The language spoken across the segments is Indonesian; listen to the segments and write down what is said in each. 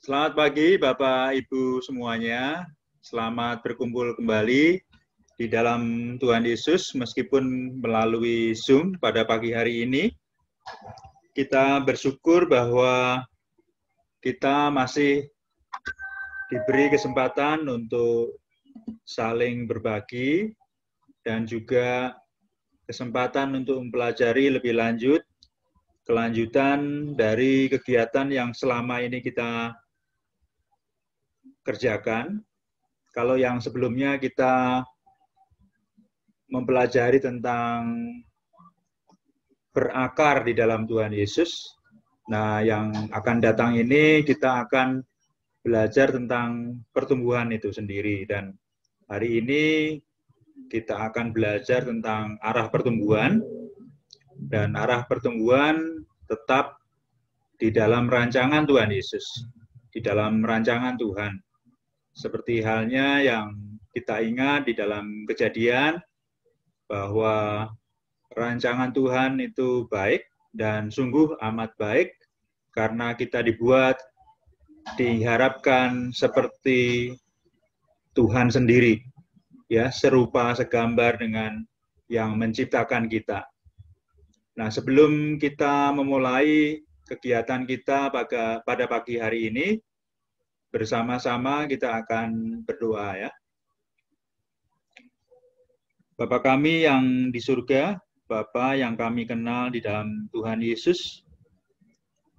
Selamat pagi Bapak Ibu semuanya. Selamat berkumpul kembali di dalam Tuhan Yesus meskipun melalui Zoom pada pagi hari ini. Kita bersyukur bahwa kita masih diberi kesempatan untuk saling berbagi dan juga kesempatan untuk mempelajari lebih lanjut kelanjutan dari kegiatan yang selama ini kita kerjakan. Kalau yang sebelumnya kita mempelajari tentang berakar di dalam Tuhan Yesus. Nah, yang akan datang ini kita akan belajar tentang pertumbuhan itu sendiri. Dan hari ini kita akan belajar tentang arah pertumbuhan. Dan arah pertumbuhan tetap di dalam rancangan Tuhan Yesus. Di dalam rancangan Tuhan. Seperti halnya yang kita ingat di dalam Kejadian, bahwa rancangan Tuhan itu baik dan sungguh amat baik karena kita diharapkan seperti Tuhan sendiri, ya, serupa segambar dengan yang menciptakan kita. Nah, sebelum kita memulai kegiatan kita pada pagi hari ini, bersama-sama kita akan berdoa, ya. Bapa kami yang di surga, Bapa yang kami kenal di dalam Tuhan Yesus,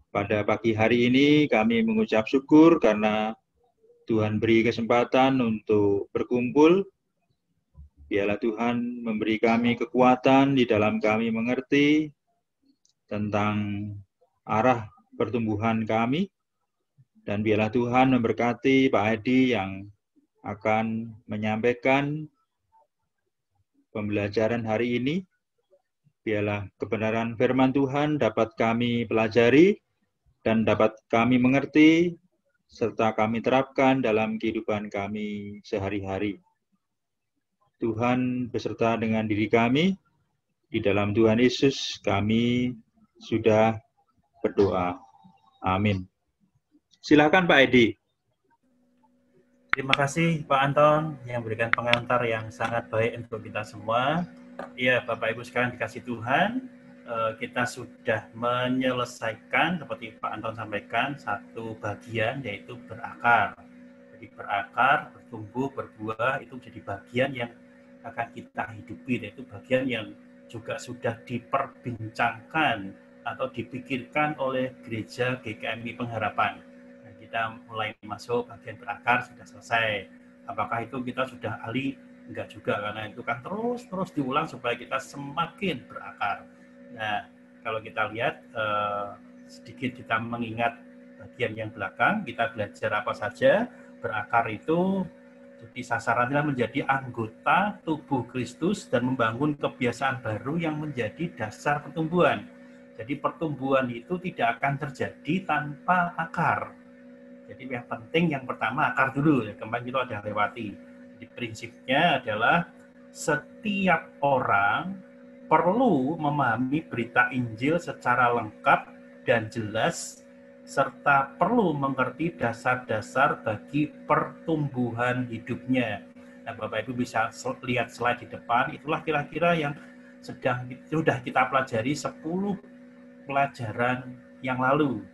pada pagi hari ini kami mengucap syukur karena Tuhan beri kesempatan untuk berkumpul. Biarlah Tuhan memberi kami kekuatan di dalam kami mengerti tentang arah pertumbuhan kami. Dan biarlah Tuhan memberkati Pak Edi yang akan menyampaikan pembelajaran hari ini. Biarlah kebenaran firman Tuhan dapat kami pelajari dan dapat kami mengerti serta kami terapkan dalam kehidupan kami sehari-hari. Tuhan beserta dengan diri kami. Di dalam Tuhan Yesus kami sudah berdoa. Amin. Silakan Pak Edi. Terima kasih Pak Anton yang memberikan pengantar yang sangat baik untuk kita semua. Ya, Bapak Ibu sekalian dikasih Tuhan, kita sudah menyelesaikan seperti Pak Anton sampaikan satu bagian yaitu berakar. Jadi berakar, bertumbuh, berbuah itu menjadi bagian yang akan kita hidupi, yaitu bagian yang juga sudah diperbincangkan atau dipikirkan oleh gereja GKMI Pengharapan. Kita mulai masuk bagian berakar sudah selesai. Apakah itu kita sudah ahli? Enggak juga, karena itu kan terus diulang supaya kita semakin berakar. Nah, kalau kita lihat sedikit kita mengingat bagian yang belakang, kita belajar apa saja. Berakar itu jadi sasarannya menjadi anggota tubuh Kristus dan membangun kebiasaan baru yang menjadi dasar pertumbuhan. Jadi pertumbuhan itu tidak akan terjadi tanpa akar. Jadi yang penting yang pertama akar dulu, ya, kemarin kita ada lewati. Jadi prinsipnya adalah setiap orang perlu memahami berita Injil secara lengkap dan jelas, serta perlu mengerti dasar-dasar bagi pertumbuhan hidupnya. Nah, Bapak Ibu bisa lihat slide di depan, itulah kira-kira yang sudah kita pelajari 10 pelajaran yang lalu.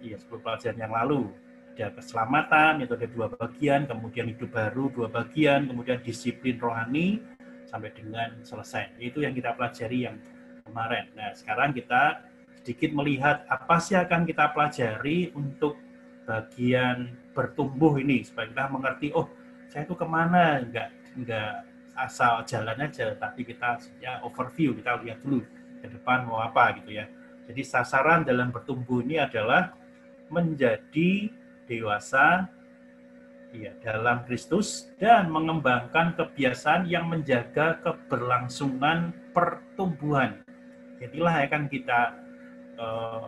Iya, 10 pelajaran yang lalu. Ada keselamatan, itu ada 2 bagian, kemudian hidup baru 2 bagian, kemudian disiplin rohani, sampai dengan selesai. Itu yang kita pelajari yang kemarin. Nah, sekarang kita sedikit melihat apa sih akan kita pelajari untuk bagian bertumbuh ini, supaya kita mengerti, oh, saya itu kemana, enggak asal jalan aja, tapi kita ya overview, kita lihat dulu ke depan mau apa gitu ya. Jadi sasaran dalam bertumbuh ini adalah menjadi dewasa ya, dalam Kristus dan mengembangkan kebiasaan yang menjaga keberlangsungan pertumbuhan. Inilah yang akan kita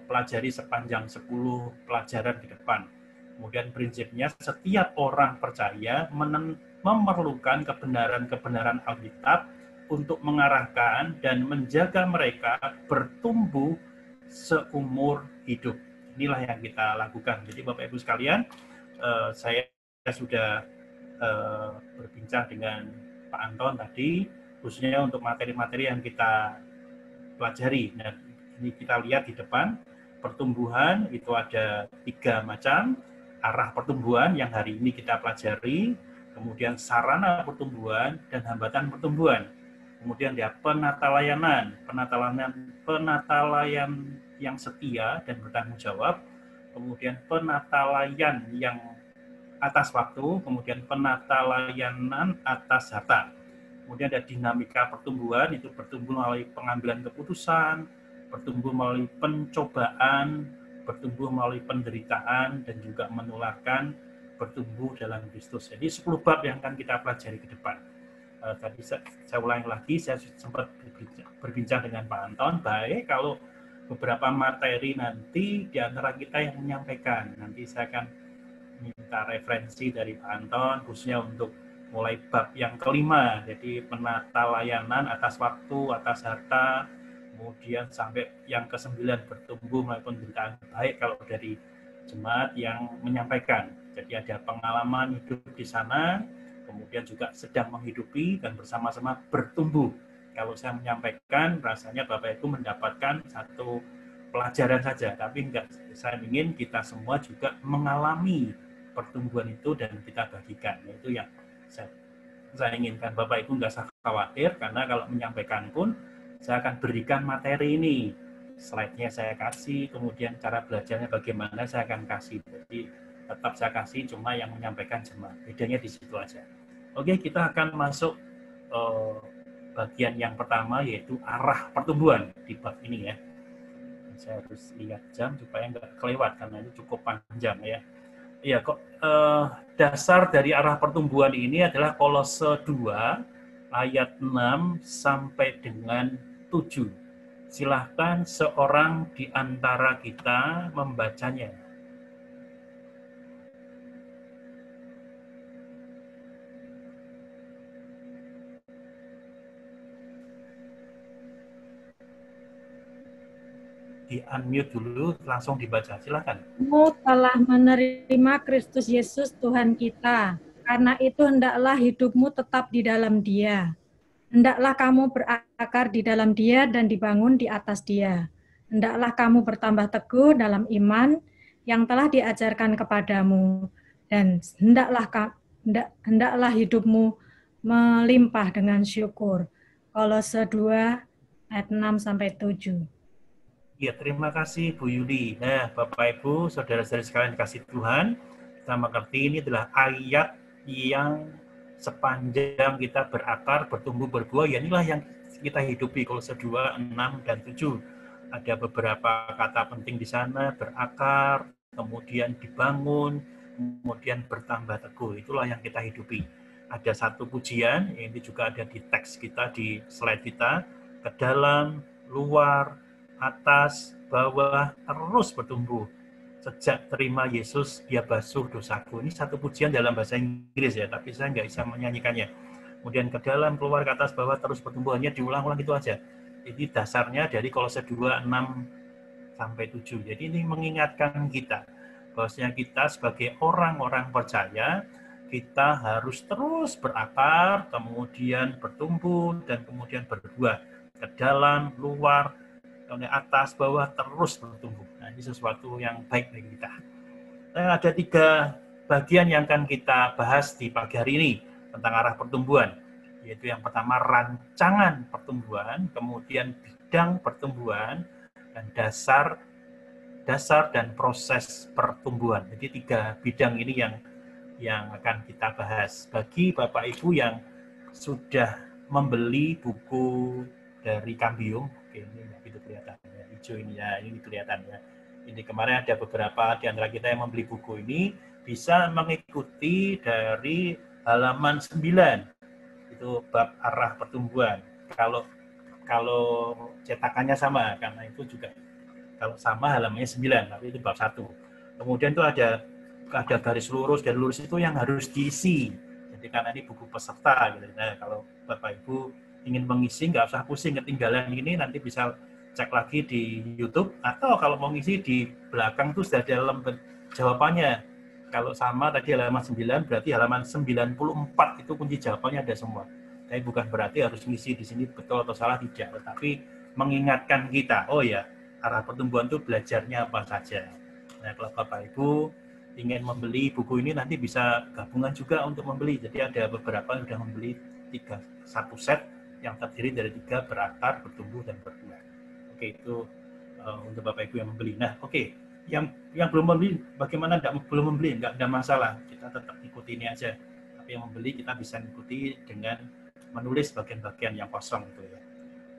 pelajari sepanjang 10 pelajaran di depan. Kemudian prinsipnya setiap orang percaya memerlukan kebenaran-kebenaran Alkitab untuk mengarahkan dan menjaga mereka bertumbuh seumur hidup. inilah yang kita lakukan. Jadi Bapak Ibu sekalian, saya sudah berbincang dengan Pak Anton tadi, khususnya untuk materi-materi yang kita pelajari. Nah, ini kita lihat di depan, pertumbuhan itu ada 3 macam, arah pertumbuhan yang hari ini kita pelajari, kemudian sarana pertumbuhan dan hambatan pertumbuhan. Kemudian dia penata layanan yang setia dan bertanggung jawab, kemudian penata layan yang atas waktu, kemudian penata layanan atas harta. Kemudian ada dinamika pertumbuhan, itu bertumbuh melalui pengambilan keputusan, bertumbuh melalui pencobaan, bertumbuh melalui penderitaan, dan juga menularkan bertumbuh dalam Kristus. Jadi 10 bab yang akan kita pelajari ke depan. Tadi saya ulangi lagi, saya sempat berbincang dengan Pak Anton, baik kalau beberapa materi nanti di antara kita yang menyampaikan. Nanti saya akan minta referensi dari Pak Anton, khususnya untuk mulai bab yang kelima, jadi penata layanan atas waktu, atas harta, kemudian sampai yang ke-9 bertumbuh melalui penderitaan, baik kalau dari jemaat yang menyampaikan. Jadi ada pengalaman hidup di sana, kemudian juga sedang menghidupi dan bersama-sama bertumbuh. Kalau saya menyampaikan, rasanya Bapak Ibu mendapatkan satu pelajaran saja, tapi enggak, saya ingin kita semua juga mengalami pertumbuhan itu dan kita bagikan. Itu yang saya inginkan. Bapak Ibu enggak usah khawatir, karena kalau menyampaikan pun saya akan berikan materi ini. Slide-nya saya kasih, kemudian cara belajarnya bagaimana saya akan kasih. Jadi tetap saya kasih, cuma yang menyampaikan jemaat. Bedanya di situ aja. Oke, kita akan masuk bagian yang pertama, yaitu arah pertumbuhan di bab ini ya. Saya harus lihat jam supaya nggak kelewat, karena ini cukup panjang ya. Iya, kok dasar dari arah pertumbuhan ini adalah Kolose 2 ayat 6 sampai dengan 7. Silahkan seorang di antara kita membacanya. Di unmute dulu, langsung dibaca. Silakan. Kamu telah menerima Kristus Yesus Tuhan kita. Karena itu hendaklah hidupmu tetap di dalam Dia. Hendaklah kamu berakar di dalam Dia dan dibangun di atas Dia. Hendaklah kamu bertambah teguh dalam iman yang telah diajarkan kepadamu. Dan hendaklah hidupmu melimpah dengan syukur. Kolose 2 ayat 6 sampai 7. Ya, terima kasih Bu Yuli. Nah, Bapak Ibu, saudara-saudari sekalian kasih Tuhan, kita mengerti ini adalah ayat yang sepanjang kita berakar, bertumbuh, berbuah, ya inilah yang kita hidupi. Kolose 2, 6, dan 7. Ada beberapa kata penting di sana, berakar, kemudian dibangun, kemudian bertambah teguh. Itulah yang kita hidupi. Ada satu pujian, ini juga ada di teks kita, di slide kita, ke dalam, luar, atas, bawah, terus bertumbuh. Sejak terima Yesus, dia basuh dosaku. Ini satu pujian dalam bahasa Inggris ya, tapi saya nggak bisa menyanyikannya. Kemudian ke dalam, keluar, ke atas, bawah, terus bertumbuhannya diulang-ulang itu aja. Jadi dasarnya dari Kolose 2, 6 sampai 7. Jadi ini mengingatkan kita, bahwasanya kita sebagai orang-orang percaya, kita harus terus berakar, kemudian bertumbuh, dan kemudian berbuah. Ke dalam, luar, atas, bawah, terus bertumbuh. Nah, ini sesuatu yang baik bagi kita. Nah, ada 3 bagian yang akan kita bahas di pagi hari ini tentang arah pertumbuhan. Yaitu yang pertama, rancangan pertumbuhan, kemudian bidang pertumbuhan, dan dasar dan proses pertumbuhan. Jadi 3 bidang ini yang akan kita bahas. Bagi Bapak Ibu yang sudah membeli buku dari Cambium, oke, ini itu kelihatan ya, hijau ini ya, ini kelihatan ya. Ini kemarin ada beberapa di antara kita yang membeli buku ini, bisa mengikuti dari halaman 9. Itu bab arah pertumbuhan. Kalau cetakannya sama, karena itu juga kalau sama halamannya 9, tapi itu bab 1. Kemudian itu ada garis lurus, dan lurus itu yang harus diisi. Jadi karena ini buku peserta gitu. Nah, kalau Bapak Ibu ingin mengisi, nggak usah pusing ketinggalan ini, nanti bisa cek lagi di YouTube, atau kalau mau ngisi di belakang tuh sudah ada lembar jawabannya. Kalau sama tadi halaman 9, berarti halaman 94 itu kunci jawabannya ada semua. Tapi bukan berarti harus ngisi di sini betul atau salah, tidak. Tetapi mengingatkan kita, oh ya, arah pertumbuhan itu belajarnya apa saja. Nah, kalau Bapak Ibu ingin membeli buku ini, nanti bisa gabungan juga untuk membeli. Jadi ada beberapa yang sudah membeli satu set yang terdiri dari 3 berakar, bertumbuh, dan berbuah. Oke, itu untuk Bapak Ibu yang membeli. Nah, oke, yang belum membeli, bagaimana belum membeli? Nggak ada masalah, kita tetap ikuti ini aja. Tapi yang membeli kita bisa ikuti dengan menulis bagian-bagian yang kosong itu ya.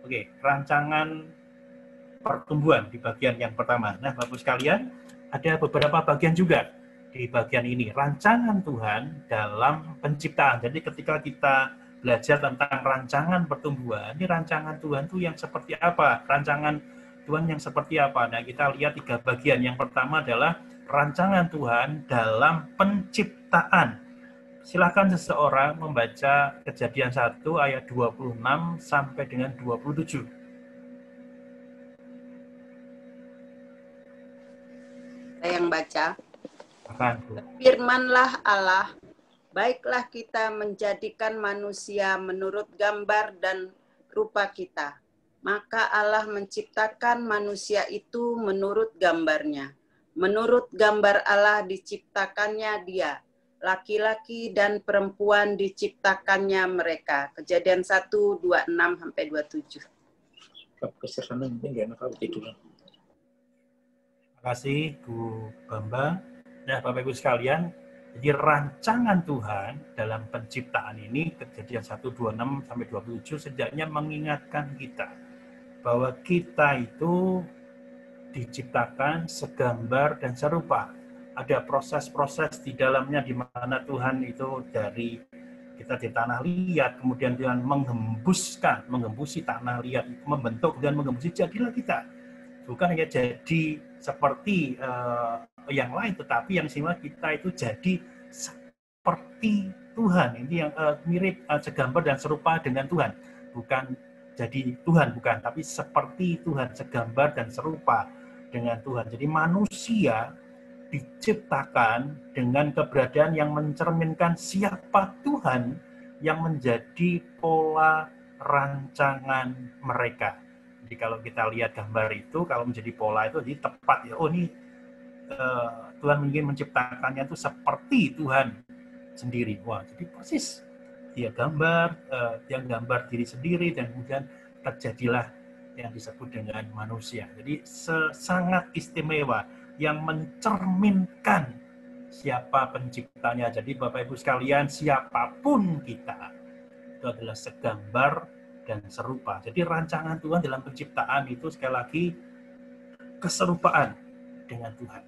Oke, rancangan pertumbuhan di bagian yang pertama. Nah, Bapak sekalian, ada beberapa bagian juga di bagian ini. Rancangan Tuhan dalam penciptaan. Jadi ketika kita belajar tentang rancangan pertumbuhan, ini rancangan Tuhan itu yang seperti apa? Rancangan Tuhan yang seperti apa? Nah, kita lihat 3 bagian. Yang pertama adalah rancangan Tuhan dalam penciptaan. Silakan seseorang membaca Kejadian 1 ayat 26 sampai dengan 27. Saya yang baca. Akan. Firmanlah Allah, baiklah kita menjadikan manusia menurut gambar dan rupa kita. Maka Allah menciptakan manusia itu menurut gambarnya. Menurut gambar Allah diciptakannya dia. Laki-laki dan perempuan diciptakannya mereka. Kejadian 1, 26 sampai 27. Terima kasih Bu Bambang. Nah, Bapak Ibu sekalian, jadi rancangan Tuhan dalam penciptaan ini, Kejadian 1, 26 sampai 27, sejaknya mengingatkan kita bahwa kita itu diciptakan segambar dan serupa. Ada proses-proses di dalamnya di mana Tuhan itu dari kita di tanah liat, kemudian Tuhan mengembusi tanah liat, membentuk dan mengembusi, jadilah kita. Bukan hanya jadi seperti yang lain, tetapi yang istimewa kita itu jadi seperti Tuhan. Ini yang mirip, segambar dan serupa dengan Tuhan. Bukan jadi Tuhan, bukan, tapi seperti Tuhan, segambar dan serupa dengan Tuhan. Jadi manusia diciptakan dengan keberadaan yang mencerminkan siapa Tuhan yang menjadi pola rancangan mereka. Jadi kalau kita lihat gambar itu, kalau menjadi pola itu jadi tepat ya. Oh, ini Tuhan ingin menciptakannya itu seperti Tuhan sendiri. Wah, jadi persis dia gambar diri sendiri, dan kemudian terjadilah yang disebut dengan manusia. Jadi sangat istimewa, yang mencerminkan siapa penciptanya. Jadi Bapak Ibu sekalian, siapapun kita itu adalah segambar dan serupa. Jadi rancangan Tuhan dalam penciptaan itu sekali lagi keserupaan dengan Tuhan.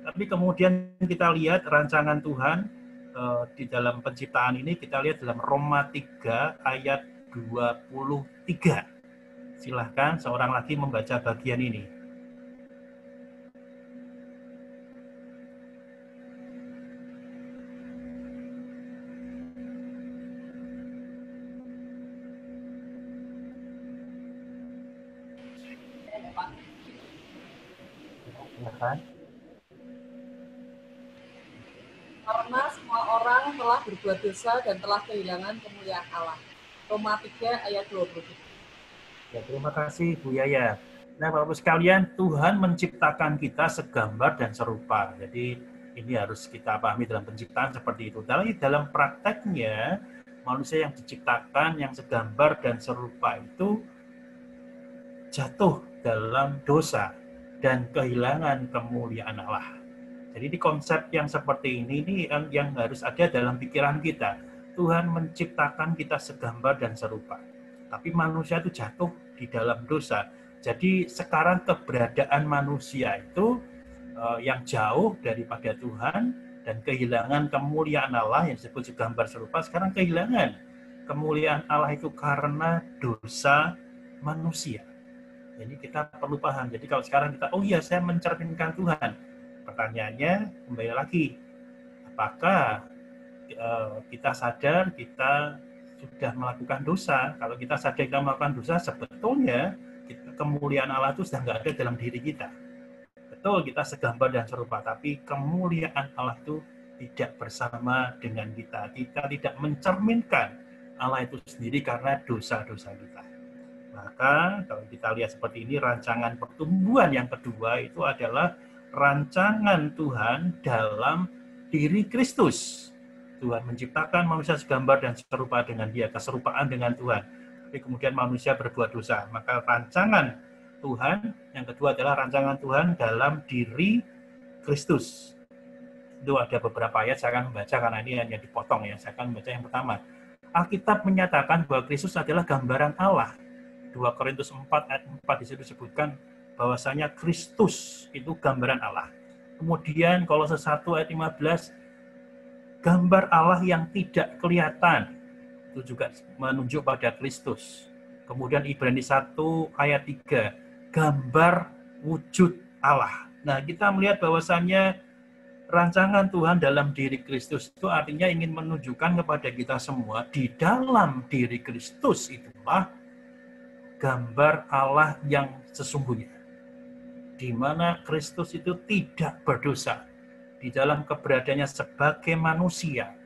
Tapi kemudian kita lihat rancangan Tuhan di dalam penciptaan ini, kita lihat dalam Roma 3 ayat 23. Silahkan seorang lagi membaca bagian ini. Karena semua orang telah berbuat dosa dan telah kehilangan kemuliaan Allah. Roma 3 ayat 23. Ya, terima kasih Bu Yaya. Nah, Bapak-Ibu sekalian, Tuhan menciptakan kita segambar dan serupa. Jadi ini harus kita pahami dalam penciptaan seperti itu. Dalam prakteknya, manusia yang diciptakan yang segambar dan serupa itu jatuh dalam dosa dan kehilangan kemuliaan Allah. Jadi di konsep yang seperti ini yang harus ada dalam pikiran kita. Tuhan menciptakan kita segambar dan serupa. Tapi manusia itu jatuh di dalam dosa. Jadi sekarang keberadaan manusia itu yang jauh daripada Tuhan dan kehilangan kemuliaan Allah yang disebut segambar serupa, sekarang kehilangan kemuliaan Allah itu karena dosa manusia. Jadi kita perlu paham. Jadi kalau sekarang kita, oh iya saya mencerminkan Tuhan. Pertanyaannya kembali lagi, apakah kita sadar kita sudah melakukan dosa? Kalau kita sadar kita melakukan dosa, sebetulnya kita kemuliaan Allah itu sudah nggak ada dalam diri kita. Betul, kita segambar dan serupa, tapi kemuliaan Allah itu tidak bersama dengan kita. Kita tidak mencerminkan Allah itu sendiri karena dosa-dosa kita. Maka kalau kita lihat seperti ini, rancangan pertumbuhan yang kedua itu adalah rancangan Tuhan dalam diri Kristus. Tuhan menciptakan manusia segambar dan serupa dengan Dia, keserupaan dengan Tuhan. Tapi kemudian manusia berbuat dosa. Maka rancangan Tuhan yang kedua adalah rancangan Tuhan dalam diri Kristus. Itu ada beberapa ayat, saya akan membaca karena ini hanya dipotong ya. Saya akan membaca yang pertama. Alkitab menyatakan bahwa Kristus adalah gambaran Allah. 2 Korintus 4 ayat 4 di situ disebutkan bahwasanya Kristus itu gambaran Allah. Kemudian Kolose 1 ayat 15, gambar Allah yang tidak kelihatan, itu juga menunjuk pada Kristus. Kemudian Ibrani 1 ayat 3, gambar wujud Allah. Nah, kita melihat bahwasanya rancangan Tuhan dalam diri Kristus itu artinya ingin menunjukkan kepada kita semua, di dalam diri Kristus itulah gambar Allah yang sesungguhnya, di mana Kristus itu tidak berdosa, di dalam keberadaannya sebagai manusia,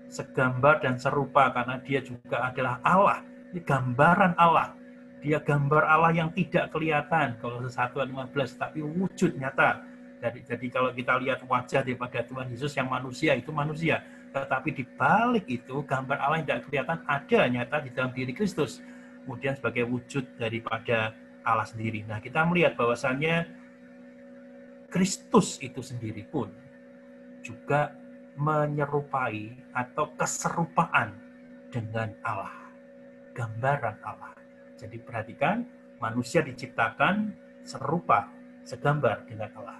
segambar dan serupa karena dia juga adalah Allah, ini gambaran Allah, dia gambar Allah yang tidak kelihatan, kalau 1 ayat 15, tapi wujud nyata. Jadi kalau kita lihat wajah daripada Tuhan Yesus yang manusia itu manusia, tetapi di balik itu gambar Allah yang tidak kelihatan ada nyata di dalam diri Kristus. Kemudian sebagai wujud daripada Allah sendiri. Nah, kita melihat bahwasannya Kristus itu sendiri pun juga menyerupai atau keserupaan dengan Allah, gambaran Allah. Jadi perhatikan, manusia diciptakan serupa, segambar dengan Allah.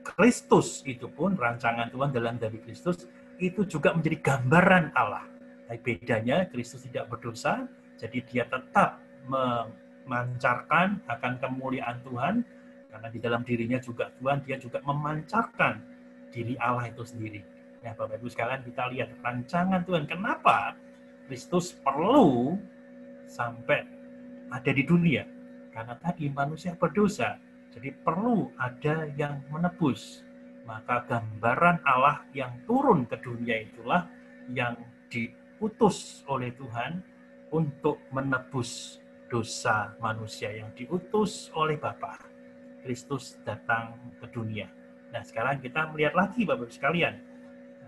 Kristus itu pun, rancangan Tuhan dalam diri Kristus, itu juga menjadi gambaran Allah. Tapi bedanya, Kristus tidak berdosa, jadi dia tetap memancarkan akan kemuliaan Tuhan, karena di dalam dirinya juga Tuhan, dia juga memancarkan diri Allah itu sendiri. Nah, Bapak Ibu sekalian, kita lihat rancangan Tuhan. Kenapa Kristus perlu sampai ada di dunia? Karena tadi manusia berdosa, jadi perlu ada yang menebus. Maka gambaran Allah yang turun ke dunia itulah yang diutus oleh Tuhan untuk menebus dosa manusia, yang diutus oleh Bapa. Kristus datang ke dunia. Nah, sekarang kita melihat lagi Bapak-Ibu sekalian.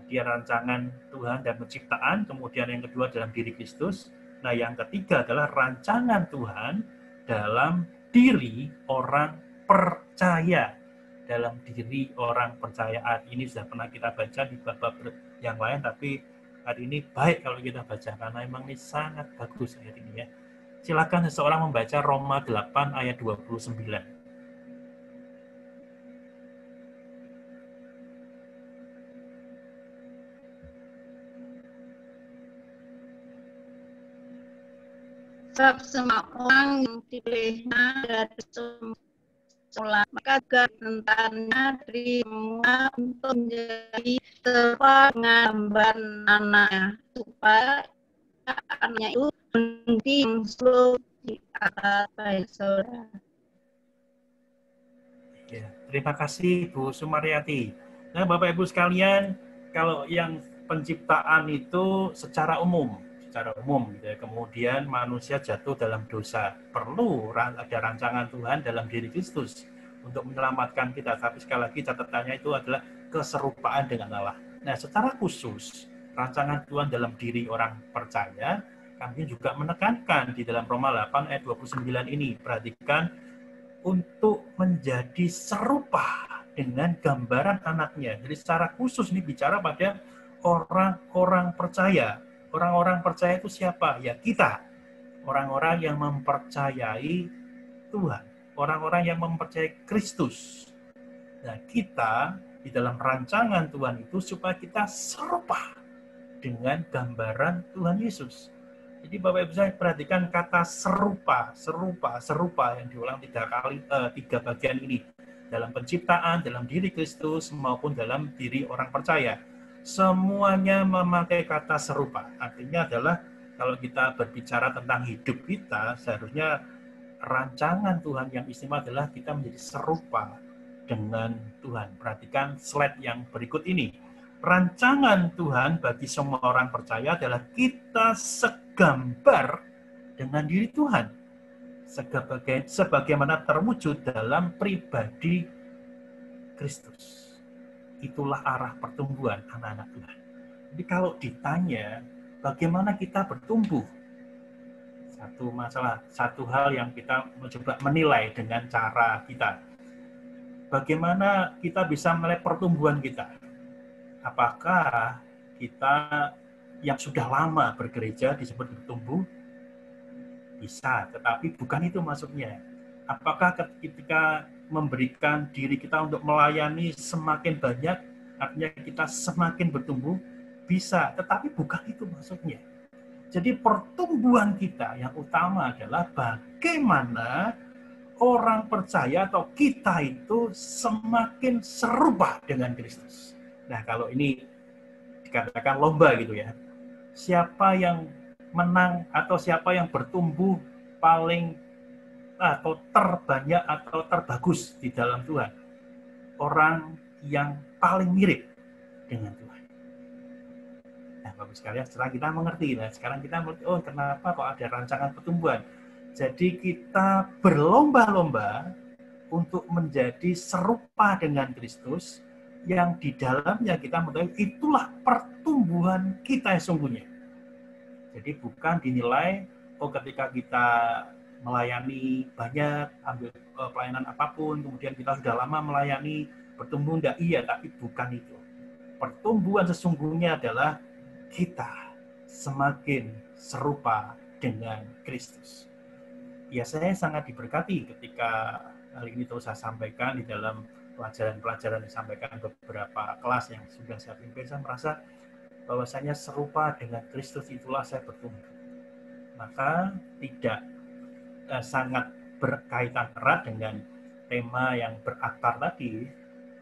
Dia rancangan Tuhan dan penciptaan, kemudian yang kedua dalam diri Kristus. Nah, yang ketiga adalah rancangan Tuhan dalam diri orang percaya. Dalam diri orang percaya. Ini sudah pernah kita baca di bab yang lain, tapi hari ini baik kalau kita baca, karena memang ini sangat bagus ayat ini ya. Silakan seseorang membaca Roma 8 ayat 29. Sebab semua orang yang dipilihnya dari semula, maka tentangnya dari semua untuk menjadi serupa gambar anaknya, supaya anaknya itu berhenti seluruh di atas baik saudara. Ya, terima kasih Bu Sumaryati. Nah, Bapak Ibu sekalian, kalau yang penciptaan itu secara umum gitu ya. Kemudian manusia jatuh dalam dosa, perlu ada rancangan Tuhan dalam diri Kristus untuk menyelamatkan kita. Tapi sekali lagi catatannya itu adalah keserupaan dengan Allah. Nah, secara khusus rancangan Tuhan dalam diri orang percaya, kami juga menekankan di dalam Roma 8 ayat 29 ini. Perhatikan, untuk menjadi serupa dengan gambaran anaknya. Jadi secara khusus ini bicara pada orang-orang percaya. Orang-orang percaya itu siapa? Ya kita. Orang-orang yang mempercayai Tuhan. Orang-orang yang mempercayai Kristus. Nah, kita di dalam rancangan Tuhan itu supaya kita serupa dengan gambaran Tuhan Yesus. Jadi Bapak Ibu saya perhatikan kata serupa yang diulang 3 bagian ini. Dalam penciptaan, dalam diri Kristus, maupun dalam diri orang percaya. Semuanya memakai kata serupa. Artinya adalah kalau kita berbicara tentang hidup kita, seharusnya rancangan Tuhan yang istimewa adalah kita menjadi serupa dengan Tuhan. Perhatikan slide yang berikut ini. Rancangan Tuhan bagi semua orang percaya adalah kita segambar dengan diri Tuhan, sebagaimana terwujud dalam pribadi Kristus. Itulah arah pertumbuhan anak-anak Tuhan. Jadi kalau ditanya bagaimana kita bertumbuh, satu hal yang kita mencoba menilai dengan cara kita. Bagaimana kita bisa menilai pertumbuhan kita? Apakah kita yang sudah lama bergereja disebut bertumbuh? Bisa, tetapi bukan itu maksudnya. Apakah ketika memberikan diri kita untuk melayani semakin banyak, artinya kita semakin bertumbuh? Bisa, tetapi bukan itu maksudnya. Jadi pertumbuhan kita yang utama adalah bagaimana orang percaya atau kita itu semakin serupa dengan Kristus. Nah, kalau ini dikatakan lomba gitu ya. Siapa yang menang atau siapa yang bertumbuh paling atau terbanyak atau terbagus di dalam Tuhan? Orang yang paling mirip dengan Tuhan. Nah, bagus sekalian, setelah kita mengerti. Nah, sekarang kita mengerti, oh kenapa kok ada rancangan pertumbuhan. Jadi kita berlomba-lomba untuk menjadi serupa dengan Kristus, yang di dalamnya kita mengetahui itulah pertumbuhan kita yang sungguhnya. Jadi bukan dinilai, oh ketika kita melayani banyak, ambil pelayanan apapun, kemudian kita sudah lama melayani, bertumbuh enggak? Iya, tapi bukan itu. Pertumbuhan sesungguhnya adalah kita semakin serupa dengan Kristus. Ya, saya sangat diberkati ketika hal ini terus saya sampaikan di dalam pelajaran-pelajaran yang disampaikan beberapa kelas yang sudah saya pimpin. Saya merasa bahwasanya serupa dengan Kristus itulah saya bertumbuh. Maka tidak sangat berkaitan erat dengan tema yang berakar tadi.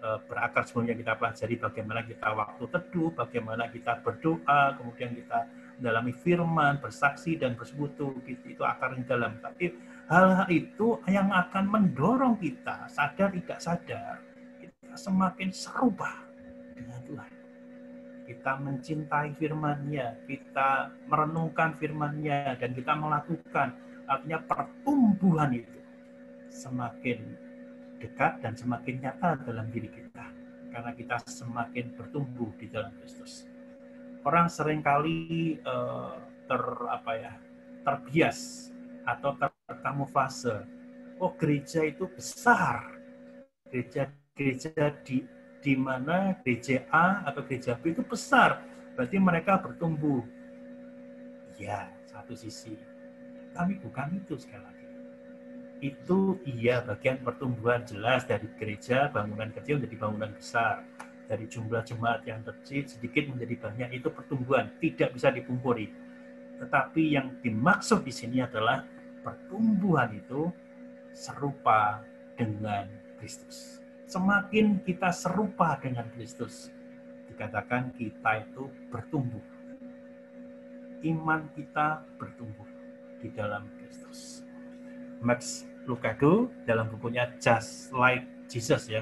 Berakar sebelumnya kita pelajari bagaimana kita waktu teduh, bagaimana kita berdoa, kemudian kita mendalami firman, bersaksi dan bersekutu, itu akar yang dalam. Tapi hal-hal itu yang akan mendorong kita sadar tidak sadar kita semakin serupa dengan Tuhan. Kita mencintai firman-Nya, kita merenungkan firman-Nya dan kita melakukan, artinya pertumbuhan itu semakin dekat dan semakin nyata dalam diri kita karena kita semakin bertumbuh di dalam Kristus. Orang seringkali terbias atau terkamuflase. Oh, gereja itu besar. Gereja di mana gereja A atau gereja B itu besar, berarti mereka bertumbuh. Ya, satu sisi. Tapi bukan itu sekali lagi. Itu iya bagian pertumbuhan jelas dari gereja, bangunan kecil menjadi bangunan besar. Dari jumlah jemaat yang kecil sedikit menjadi banyak, itu pertumbuhan, tidak bisa dipungkiri. Tetapi yang dimaksud di sini adalah pertumbuhan itu serupa dengan Kristus. Semakin kita serupa dengan Kristus, dikatakan kita itu bertumbuh. Iman kita bertumbuh di dalam Kristus. Max Lucado dalam bukunya Just Like Jesus ya,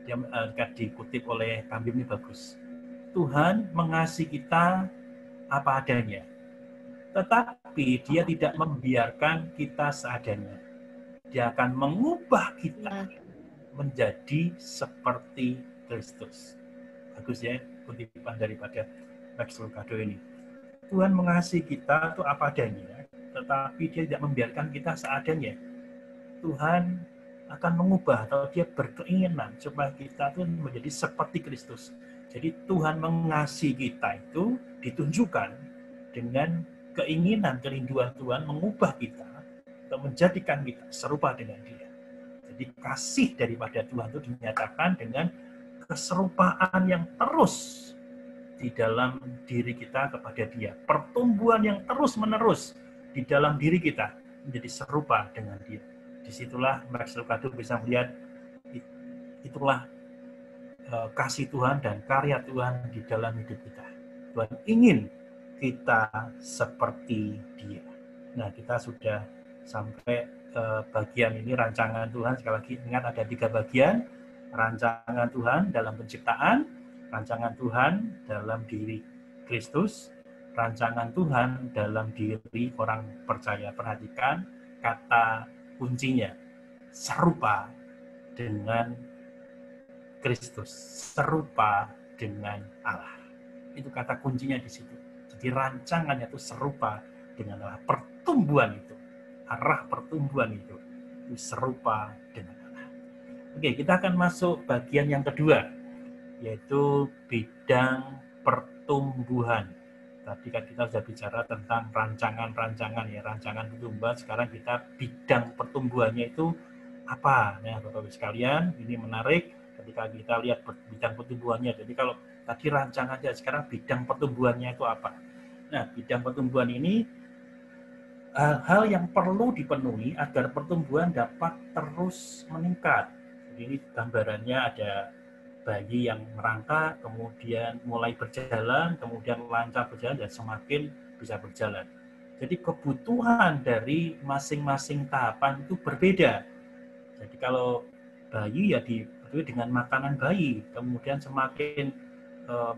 yang dikutip oleh Kambim ini bagus. Tuhan mengasihi kita apa adanya, tetapi Dia tidak membiarkan kita seadanya. Dia akan mengubah kita menjadi seperti Kristus. Bagus ya kutipan daripada Max Lucado ini. Tuhan mengasihi kita itu apa adanya, tetapi Dia tidak membiarkan kita seadanya. Tuhan akan mengubah atau Dia berkeinginan supaya kita itu menjadi seperti Kristus. Jadi Tuhan mengasihi kita itu ditunjukkan dengan keinginan, kerinduan Tuhan mengubah kita atau menjadikan kita serupa dengan Dia. Jadi kasih daripada Tuhan itu dinyatakan dengan keserupaan yang terus di dalam diri kita kepada Dia. Pertumbuhan yang terus-menerus di dalam diri kita menjadi serupa dengan Dia. Disitulah Max Lucado bisa melihat itulah kasih Tuhan dan karya Tuhan di dalam hidup kita. Tuhan ingin kita seperti Dia. Nah, kita sudah sampai bagian ini rancangan Tuhan. Sekali lagi ingat ada 3 bagian. Rancangan Tuhan dalam penciptaan, rancangan Tuhan dalam diri Kristus, rancangan Tuhan dalam diri orang percaya. Perhatikan kata kuncinya, serupa dengan Kristus, serupa dengan Allah. Itu kata kuncinya di situ. Jadi rancangannya itu serupa dengan Allah. Pertumbuhan itu, arah pertumbuhan itu serupa dengan Allah. Oke, kita akan masuk bagian yang kedua, yaitu bidang pertumbuhan. Tadi kan kita sudah bicara tentang rancangan ya, rancangan pertumbuhan. Sekarang kita bidang pertumbuhannya itu apa? Nah, Bapak-Ibu sekalian, ini menarik ketika kita lihat bidang pertumbuhannya. Jadi kalau tadi rancangannya, sekarang bidang pertumbuhannya itu apa? Nah, bidang pertumbuhan ini hal-hal yang perlu dipenuhi agar pertumbuhan dapat terus meningkat. Jadi ini gambarannya ada bayi yang merangkak, kemudian mulai berjalan, kemudian lancar berjalan, dan semakin bisa berjalan. Jadi kebutuhan dari masing-masing tahapan itu berbeda. Jadi kalau bayi ya dengan makanan bayi, kemudian semakin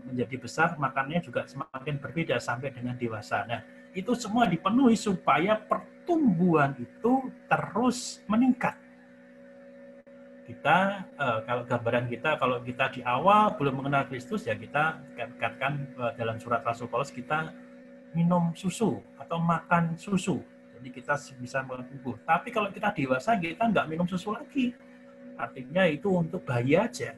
menjadi besar, makanannya juga semakin berbeda sampai dengan dewasa. Nah, itu semua dipenuhi supaya pertumbuhan itu terus meningkat. Kita kalau gambaran kita, kalau kita di awal belum mengenal Kristus, ya kita katakan dalam surat Rasul Paulus, kita minum susu atau makan susu, jadi kita bisa bertumbuh. Tapi kalau kita dewasa, kita nggak minum susu lagi, artinya itu untuk bayi aja.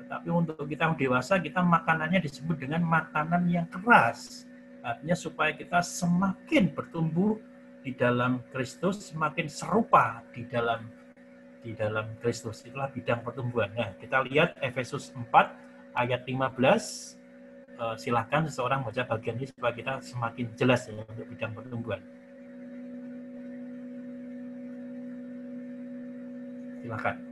Tapi untuk kita dewasa, kita makanannya disebut dengan makanan yang keras, artinya supaya kita semakin bertumbuh di dalam Kristus, semakin serupa di dalam Kristus. Itulah bidang pertumbuhan. Nah, kita lihat Efesus 4 ayat 15. Silahkan seseorang baca bagian ini supaya kita semakin jelas ya untuk bidang pertumbuhan. Silahkan.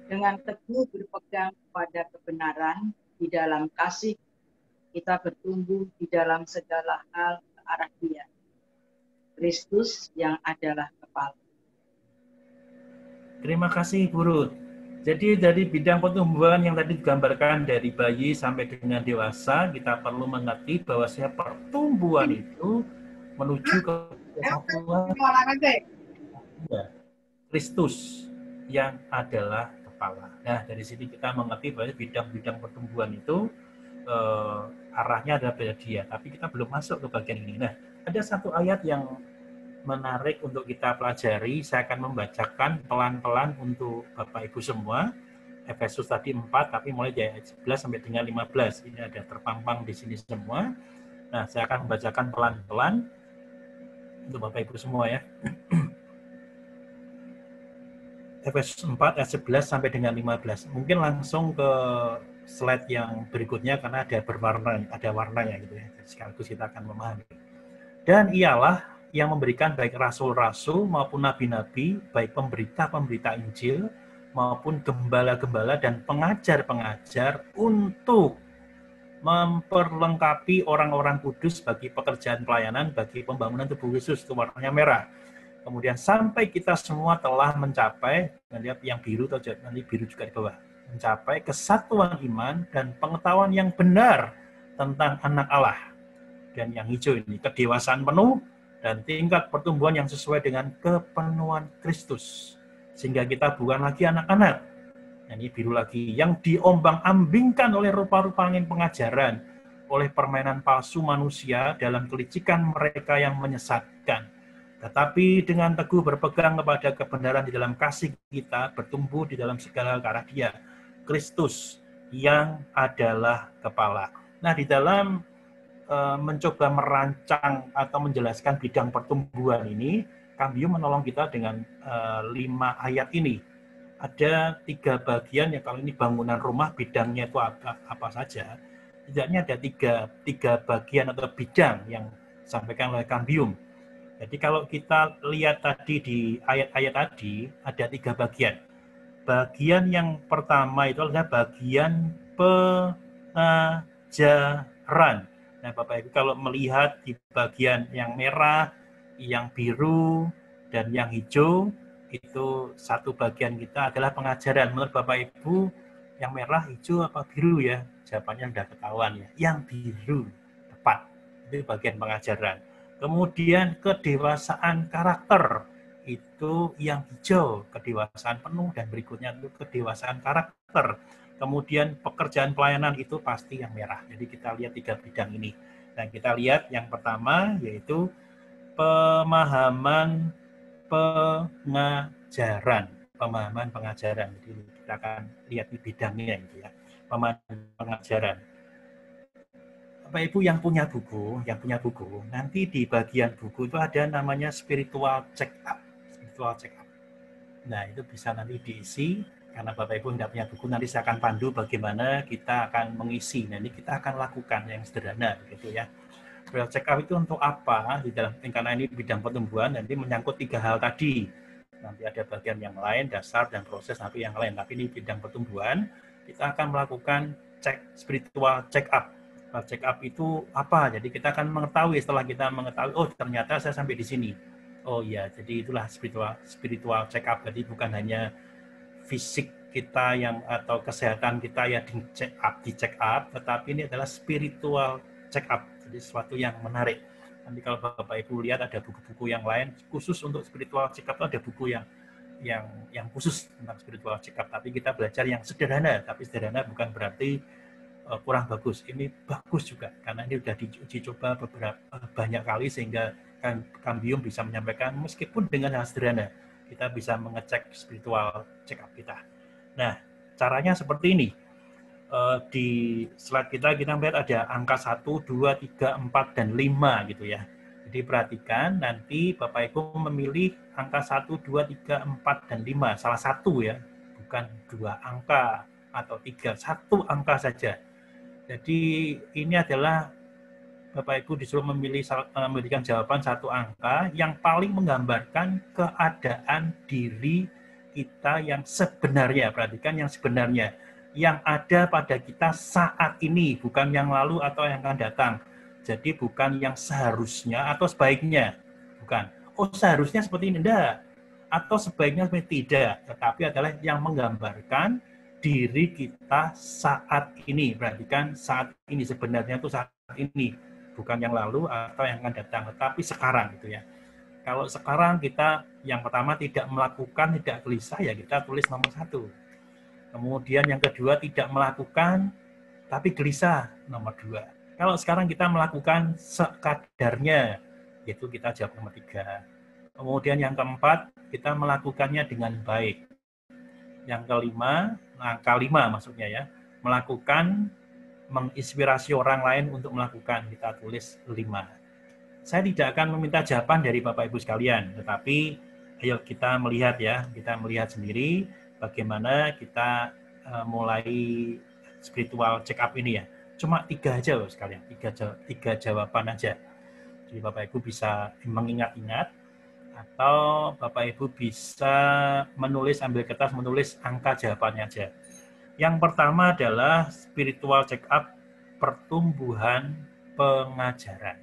Dengan teguh berpegang pada kebenaran, di dalam kasih kita bertumbuh di dalam segala hal ke arah Dia, Kristus yang adalah kepala. Terima kasih, Bu Ruth. Jadi dari bidang pertumbuhan yang tadi digambarkan dari bayi sampai dengan dewasa, kita perlu mengerti bahwa pertumbuhan itu menuju ke Kristus yang adalah kepala. Nah, dari sini kita mengerti bahwa bidang-bidang pertumbuhan itu arahnya adalah pada Dia. Tapi kita belum masuk ke bagian ini. Nah, ada satu ayat yang menarik untuk kita pelajari. Saya akan membacakan pelan-pelan untuk Bapak Ibu semua. Efesus tadi 4, tapi mulai dari ayat 11 sampai dengan 15. Ini ada terpampang di sini semua. Nah, saya akan membacakan pelan-pelan untuk Bapak Ibu semua ya. Efesus 4 ayat 11 sampai dengan 15. Mungkin langsung ke slide yang berikutnya karena ada warnanya gitu ya. Sekaligus kita akan memahami. Dan ialah yang memberikan baik rasul-rasul maupun nabi-nabi, baik pemberita-pemberita Injil maupun gembala-gembala dan pengajar-pengajar untuk memperlengkapi orang-orang kudus bagi pekerjaan pelayanan, bagi pembangunan tubuh Kristus. Itu warnanya merah. Kemudian sampai kita semua telah mencapai, lihat yang biru atau nanti biru juga di bawah, mencapai kesatuan iman dan pengetahuan yang benar tentang anak Allah. Dan yang hijau ini, kedewasaan penuh dan tingkat pertumbuhan yang sesuai dengan kepenuhan Kristus. Sehingga kita bukan lagi anak-anak. Ini biru lagi, yang diombang-ambingkan oleh rupa-rupa angin pengajaran, oleh permainan palsu manusia dalam kelicikan mereka yang menyesatkan. Tetapi dengan teguh berpegang kepada kebenaran di dalam kasih kita, bertumbuh di dalam segala ke arah Dia, Kristus yang adalah kepala. Nah, di dalam mencoba merancang atau menjelaskan bidang pertumbuhan ini, Cambium menolong kita dengan 5 ayat ini. Ada 3 bagian ya, kalau ini bangunan rumah, bidangnya itu apa saja. Tidaknya ada tiga bagian atau bidang yang disampaikan oleh Cambium. Jadi kalau kita lihat tadi di ayat-ayat tadi, ada 3 bagian. bagian yang pertama itu adalah bagian pengajaran. Nah, Bapak Ibu kalau melihat di bagian yang merah, yang biru, dan yang hijau, itu satu bagian kita adalah pengajaran. Menurut Bapak Ibu, yang merah, hijau, apa biru ya? Jawabannya sudah ketahuan ya. Yang biru, tepat. Itu bagian pengajaran. Kemudian kedewasaan karakter, itu yang hijau, kedewasaan penuh, dan berikutnya itu kedewasaan karakter. Kemudian pekerjaan pelayanan itu pasti yang merah. Jadi kita lihat 3 bidang ini. Dan kita lihat yang pertama yaitu pemahaman pengajaran. Pemahaman pengajaran. Jadi kita akan lihat di bidangnya gitu ya. Pemahaman pengajaran. Bapak Ibu yang punya buku, nanti di bagian buku itu ada namanya spiritual check up. Nah, itu bisa nanti diisi. Karena Bapak Ibu tidak punya buku, nanti saya akan pandu bagaimana kita akan mengisi. Nah, ini kita akan lakukan yang sederhana, gitu ya. Spiritual check up itu untuk apa? Di dalam, karena ini bidang pertumbuhan, nanti menyangkut 3 hal tadi. Nanti ada bagian yang lain, dasar dan proses, nanti yang lain. Tapi ini bidang pertumbuhan, kita akan melakukan spiritual check up. Check up itu apa? Jadi kita akan mengetahui, setelah kita mengetahui, oh ternyata saya sampai di sini. Oh iya, jadi itulah spiritual check up. Jadi bukan hanya fisik kita yang atau kesehatan kita yang di check up, tetapi ini adalah spiritual check up. Jadi sesuatu yang menarik. Nanti kalau Bapak Ibu lihat ada buku-buku yang lain khusus untuk spiritual check up, ada buku yang khusus tentang spiritual check up. Tapi kita belajar yang sederhana, tapi sederhana bukan berarti kurang bagus. Ini bagus juga karena ini sudah diuji coba banyak kali sehingga Kambium bisa menyampaikan meskipun dengan hal sederhana kita bisa mengecek spiritual check up kita. Nah, caranya seperti ini. Di slide kita melihat ada angka 1, 2, 3, 4, dan 5 gitu ya. Jadi perhatikan nanti Bapak Ibu memilih angka 1, 2, 3, 4, dan 5. Salah satu ya, bukan 2 angka atau 3, 1 angka saja. Jadi ini adalah Bapak Ibu disuruh memberikan jawaban 1 angka yang paling menggambarkan keadaan diri kita yang sebenarnya. Perhatikan yang sebenarnya. Yang ada pada kita saat ini, bukan yang lalu atau yang akan datang. Jadi bukan yang seharusnya atau sebaiknya. Bukan. Oh seharusnya seperti ini, enggak. Atau sebaiknya seperti tidak. Tetapi adalah yang menggambarkan diri kita saat ini. Perhatikan saat ini, sebenarnya itu saat ini. Bukan yang lalu atau yang akan datang, tetapi sekarang gitu ya. Kalau sekarang kita yang pertama tidak melakukan, tidak gelisah, ya kita tulis nomor 1. Kemudian yang kedua tidak melakukan, tapi gelisah, nomor 2. Kalau sekarang kita melakukan sekadarnya, yaitu kita jawab nomor 3. Kemudian yang keempat, kita melakukannya dengan baik. Yang kelima, angka 5 maksudnya ya, melakukan menginspirasi orang lain untuk melakukan, kita tulis 5. Saya tidak akan meminta jawaban dari Bapak Ibu sekalian, tetapi ayo kita melihat ya, kita melihat sendiri bagaimana kita mulai spiritual check up ini ya. Cuma 3 aja loh sekalian, 3 jawaban aja. Jadi Bapak Ibu bisa mengingat-ingat, atau Bapak Ibu bisa menulis, ambil kertas, menulis angka jawabannya aja. Yang pertama adalah spiritual check up pertumbuhan pengajaran.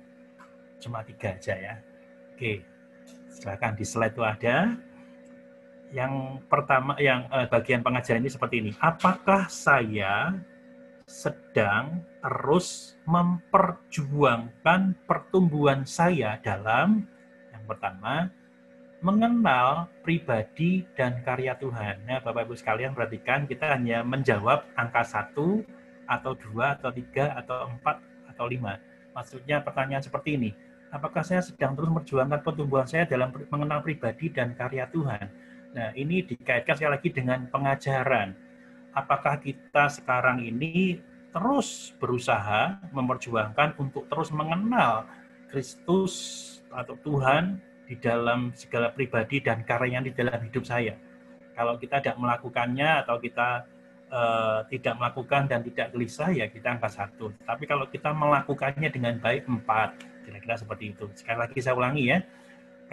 Cuma 3 aja ya. Oke, silakan di slide itu ada. Yang pertama, yang bagian pengajaran ini seperti ini. Apakah saya sedang terus memperjuangkan pertumbuhan saya dalam yang pertama, mengenal pribadi dan karya Tuhan. Nah, Bapak Ibu sekalian perhatikan, kita hanya menjawab angka 1 atau 2 atau 3 atau 4 atau 5. Maksudnya pertanyaan seperti ini, apakah saya sedang terus memperjuangkan pertumbuhan saya dalam mengenal pribadi dan karya Tuhan? Nah, ini dikaitkan sekali lagi dengan pengajaran. Apakah kita sekarang ini terus berusaha memperjuangkan untuk terus mengenal Kristus atau Tuhan di dalam segala pribadi dan karyanya di dalam hidup saya. Kalau kita tidak melakukannya atau kita tidak melakukan dan tidak gelisah, ya kita angka 1. Tapi kalau kita melakukannya dengan baik, 4. Kira-kira seperti itu. Sekali lagi saya ulangi ya.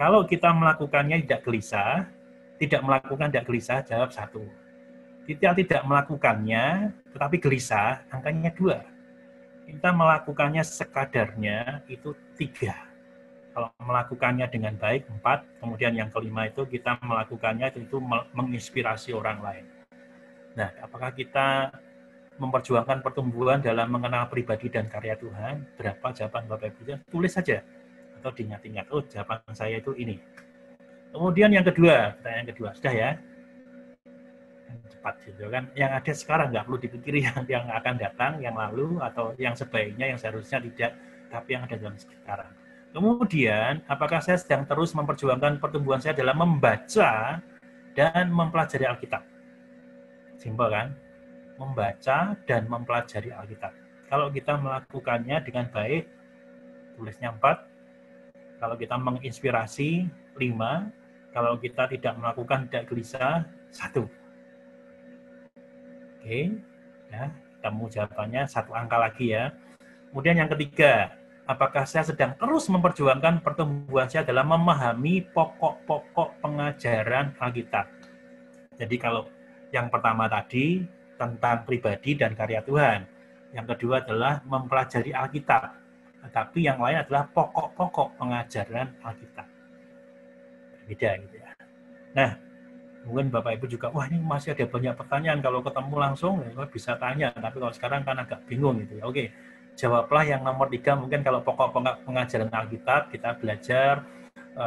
Kalau kita melakukannya tidak gelisah, tidak melakukan tidak gelisah, jawab 1. Kita tidak melakukannya, tetapi gelisah, angkanya 2. Kita melakukannya sekadarnya, itu 3. Kalau melakukannya dengan baik, 4. Kemudian yang kelima itu kita melakukannya itu menginspirasi orang lain. Nah, apakah kita memperjuangkan pertumbuhan dalam mengenal pribadi dan karya Tuhan? Berapa jawaban Bapak Ibu? Tulis saja. Atau diingat-ingat, oh jawaban saya itu ini. Kemudian yang kedua, pertanyaan kedua, sudah ya? Cepat gitu kan. Yang ada sekarang nggak perlu dipikir yang akan datang, yang lalu, atau yang sebaiknya, yang seharusnya tidak, tapi yang ada dalam sekarang. Kemudian, apakah saya sedang terus memperjuangkan pertumbuhan saya dalam membaca dan mempelajari Alkitab? Simpel kan? Membaca dan mempelajari Alkitab. Kalau kita melakukannya dengan baik, tulisnya 4. Kalau kita menginspirasi, 5. Kalau kita tidak melakukan, tidak gelisah, 1. Oke, ya, temu jawabannya 1 angka lagi ya. Kemudian yang ketiga, apakah saya sedang terus memperjuangkan pertumbuhan saya dalam memahami pokok-pokok pengajaran Alkitab? Jadi kalau yang pertama tadi tentang pribadi dan karya Tuhan. Yang kedua adalah mempelajari Alkitab. Tetapi yang lain adalah pokok-pokok pengajaran Alkitab. Berbeda gitu ya. Nah, mungkin Bapak Ibu juga, wah ini masih ada banyak pertanyaan. Kalau ketemu langsung ya bisa tanya. Tapi kalau sekarang kan agak bingung gitu ya. Oke, jawablah yang nomor 3. Mungkin kalau pokok pengajaran Alkitab kita belajar.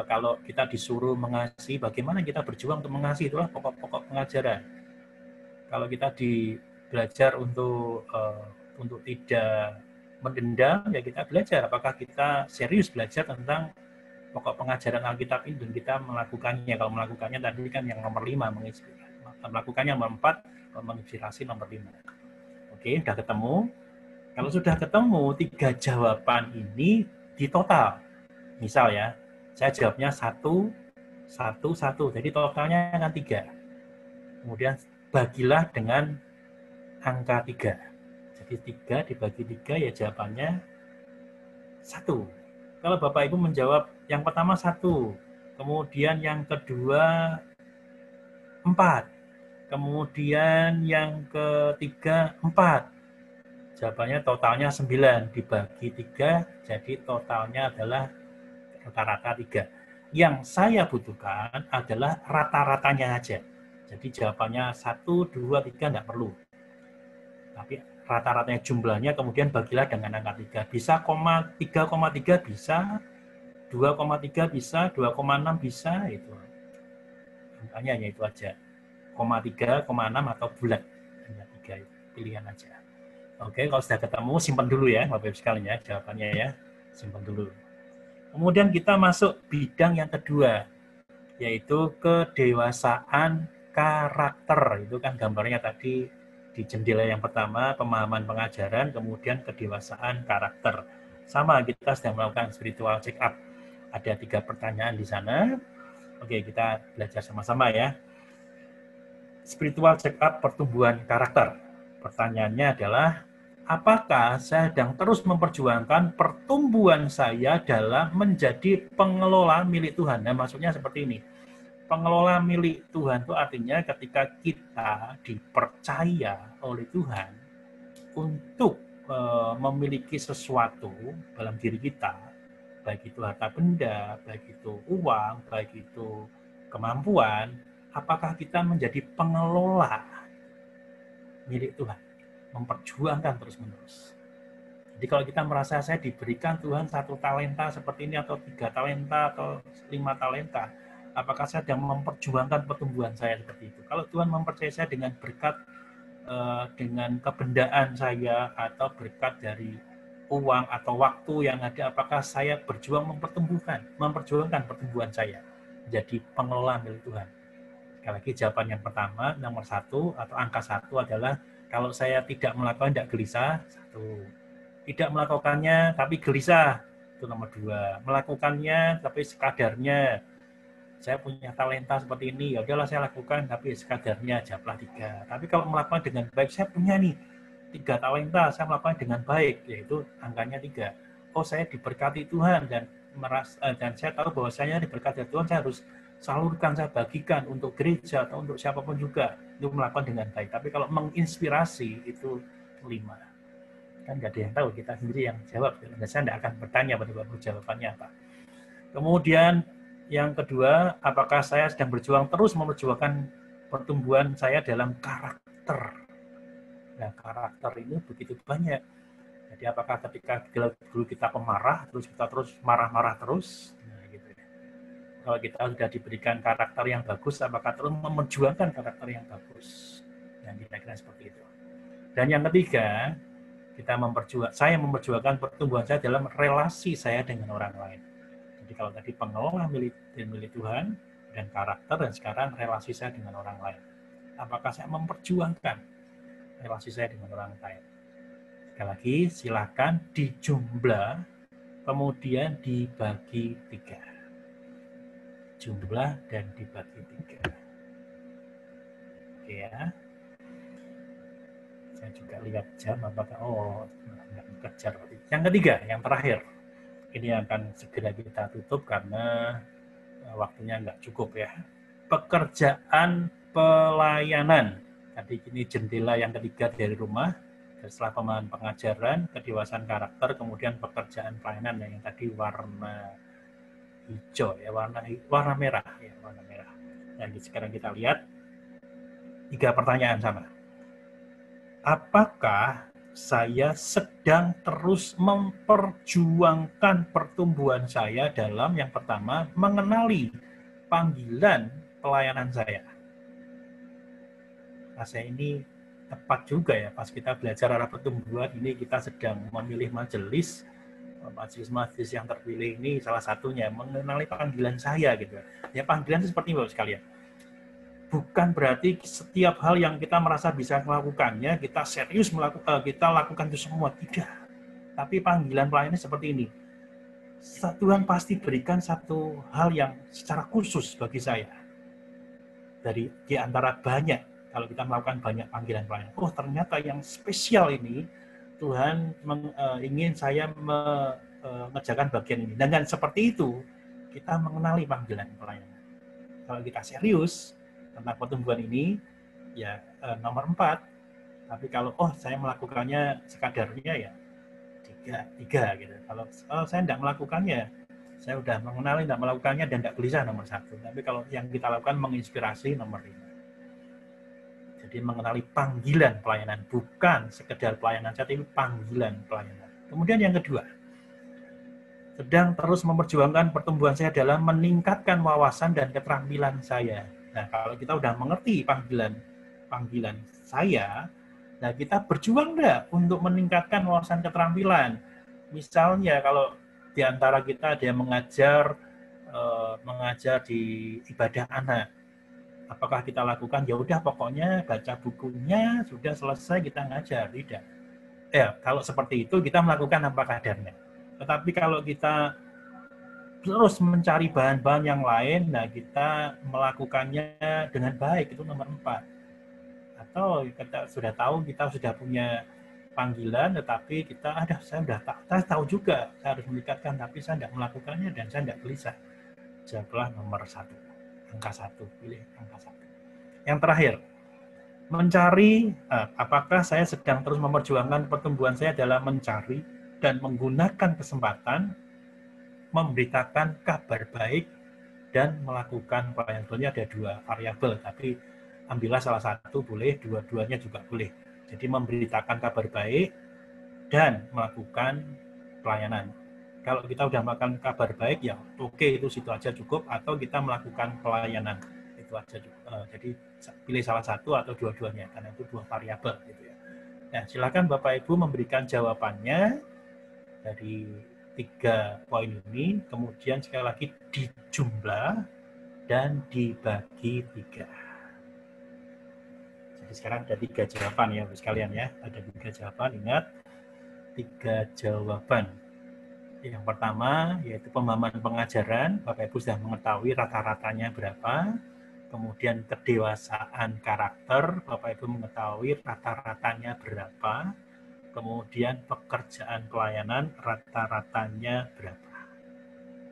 Kalau kita disuruh mengasihi, bagaimana kita berjuang untuk mengasihi, itulah pokok-pokok pengajaran. Kalau kita belajar untuk tidak mendendam, ya kita belajar. Apakah kita serius belajar tentang pokok pengajaran Alkitab ini dan kita melakukannya? Kalau melakukannya tadi kan yang nomor 5, melakukannya nomor 4, menginspirasi nomor 5. Oke, sudah ketemu. Kalau sudah ketemu 3 jawaban ini di total. Misal ya, saya jawabnya 1, 1, 1. Jadi totalnya kan 3. Kemudian bagilah dengan angka 3. Jadi 3 dibagi 3 ya jawabannya 1. Kalau Bapak Ibu menjawab yang pertama 1, kemudian yang kedua 4, kemudian yang ketiga 4. Jawabannya totalnya 9 dibagi 3, jadi totalnya adalah rata-rata 3. Yang saya butuhkan adalah rata-ratanya aja. Jadi jawabannya 1, 2, 3 enggak perlu. Tapi rata-ratanya jumlahnya kemudian bagilah dengan angka 3. Bisa 3,3 bisa, 2,3 bisa, 2,6 bisa, itu. Angkanya hanya itu aja. 0,3, 0,6 atau bulat. Hanya 3 itu. Pilihan aja. Oke, kalau sudah ketemu simpan dulu ya Bapak Ibu sekalian ya jawabannya ya. Simpan dulu. Kemudian kita masuk bidang yang kedua, yaitu kedewasaan karakter. Itu kan gambarnya tadi di jendela yang pertama, pemahaman pengajaran, kemudian kedewasaan karakter. Sama, kita sedang melakukan spiritual check up. Ada 3 pertanyaan di sana. Oke, kita belajar sama-sama ya. Spiritual check up pertumbuhan karakter. Pertanyaannya adalah, apakah saya sedang terus memperjuangkan pertumbuhan saya dalam menjadi pengelola milik Tuhan? Nah, maksudnya seperti ini. Pengelola milik Tuhan itu artinya ketika kita dipercaya oleh Tuhan untuk memiliki sesuatu dalam diri kita, baik itu harta benda, baik itu uang, baik itu kemampuan, apakah kita menjadi pengelola milik Tuhan, memperjuangkan terus-menerus. Jadi kalau kita merasa saya diberikan Tuhan 1 talenta seperti ini, atau 3 talenta, atau 5 talenta, apakah saya sedang memperjuangkan pertumbuhan saya seperti itu? Kalau Tuhan mempercayai saya dengan berkat, dengan kebendaan saya, atau berkat dari uang atau waktu yang ada, apakah saya berjuang memperjuangkan pertumbuhan saya menjadi pengelola milik Tuhan? Sekali lagi jawaban yang pertama, nomor 1 atau angka 1 adalah kalau saya tidak melakukan, tidak gelisah, 1. Tidak melakukannya tapi gelisah, itu nomor 2. Melakukannya tapi sekadarnya, saya punya talenta seperti ini, ya udahlah saya lakukan tapi sekadarnya, jawablah 3. Tapi kalau melakukan dengan baik, saya punya nih 3 talenta, saya melakukan dengan baik, yaitu angkanya 3. Oh, saya diberkati Tuhan dan saya tahu bahwa saya diberkati Tuhan, saya harus salurkan, saya bagikan untuk gereja atau untuk siapapun juga. itu melakukan dengan baik. Tapi kalau menginspirasi itu 5. Kan nggak ada yang tahu, kita sendiri yang jawab. Dan saya tidak akan bertanya pada Bapak jawabannya apa. Kemudian yang kedua, apakah saya sedang berjuang terus memperjuangkan pertumbuhan saya dalam karakter? Nah, karakter ini begitu banyak. Jadi apakah ketika dulu kita pemarah, terus kita terus marah-marah terus? Nah, gitu ya. Kalau kita sudah diberikan karakter yang bagus, apakah terus memperjuangkan karakter yang bagus? Yang kira-kira seperti itu. Dan yang ketiga, saya memperjuangkan pertumbuhan saya dalam relasi saya dengan orang lain. Jadi kalau tadi pengelola milik Tuhan dan karakter, dan sekarang relasi saya dengan orang lain. Apakah saya memperjuangkan relasi saya dengan orang lain? Sekali lagi, silakan dijumlah, kemudian dibagi 3. Jumlah dan dibagi 3. Oke ya. Saya juga lihat jam, apakah nggak kejar. Yang ketiga, yang terakhir, ini akan segera kita tutup karena waktunya nggak cukup ya. Pekerjaan pelayanan. Tadi ini jendela yang ketiga dari rumah, setelah pemahaman pengajaran, kedewasaan karakter, kemudian pekerjaan pelayanan yang tadi warna hijau ya, warna merah ya, warna merah. Dan sekarang kita lihat 3 pertanyaan sama. Apakah saya sedang terus memperjuangkan pertumbuhan saya dalam yang pertama, mengenali panggilan pelayanan saya? Saya ini tepat juga ya, pas kita belajar arah pertumbuhan ini kita sedang memilih majelis yang terpilih ini salah satunya mengenali panggilan saya gitu. Ya panggilan itu seperti Bapak sekalian. Bukan berarti setiap hal yang kita merasa bisa melakukannya, kita serius kita lakukan itu semua. Tidak. Tapi panggilan pelayanan seperti ini. Tuhan pasti berikan satu hal yang secara khusus bagi saya. Di antara banyak, kalau kita melakukan banyak panggilan pelayanan. Oh ternyata yang spesial ini, Tuhan ingin saya mengerjakan bagian ini. Dengan seperti itu, kita mengenali panggilan pelayanan. Kalau kita serius tentang pertumbuhan ini, ya nomor 4. Tapi kalau saya melakukannya sekadarnya ya 3 gitu. Kalau saya tidak melakukannya, saya sudah mengenali tidak melakukannya dan tidak gelisah nomor 1. Tapi kalau yang kita lakukan menginspirasi nomor 5. Jadi mengenali panggilan pelayanan, bukan sekedar pelayanan saja, tapi panggilan pelayanan. Kemudian yang kedua, sedang terus memperjuangkan pertumbuhan saya dalam meningkatkan wawasan dan keterampilan saya. Nah, kalau kita udah mengerti panggilan saya, nah kita berjuang enggak untuk meningkatkan wawasan keterampilan. Misalnya kalau di antara kita ada yang mengajar di ibadah anak, apakah kita lakukan? Ya udah pokoknya baca bukunya sudah selesai kita ngajar, tidak. Kalau seperti itu kita melakukan apa kadarnya. Tetapi kalau kita terus mencari bahan-bahan yang lain, nah kita melakukannya dengan baik, itu nomor 4. Atau kita sudah tahu, kita sudah punya panggilan, tetapi saya tahu juga, saya harus meningkatkan, tapi saya tidak melakukannya dan saya tidak gelisah. Jawablah nomor 1, angka 1, pilih angka 1. Yang terakhir, mencari, apakah saya sedang terus memperjuangkan pertumbuhan saya dalam mencari dan menggunakan kesempatan memberitakan kabar baik dan melakukan pelayanan. Sebenarnya ada 2 variabel, tapi ambillah salah satu boleh, dua-duanya juga boleh. Jadi memberitakan kabar baik dan melakukan pelayanan. Kalau kita sudah melakukan kabar baik, ya oke, itu situ aja cukup, atau kita melakukan pelayanan, itu aja cukup. Jadi pilih salah satu atau dua-duanya, karena itu 2 variabel gitu ya. Nah, silakan Bapak Ibu memberikan jawabannya dari 3 poin ini, kemudian sekali lagi dijumlah dan dibagi 3. Jadi sekarang ada 3 jawaban ya Bapak sekalian ya, ada 3 jawaban, ingat 3 jawaban. Yang pertama yaitu pemahaman pengajaran, Bapak Ibu sudah mengetahui rata-ratanya berapa. Kemudian kedewasaan karakter, Bapak Ibu mengetahui rata-ratanya berapa. Kemudian pekerjaan pelayanan rata-ratanya berapa.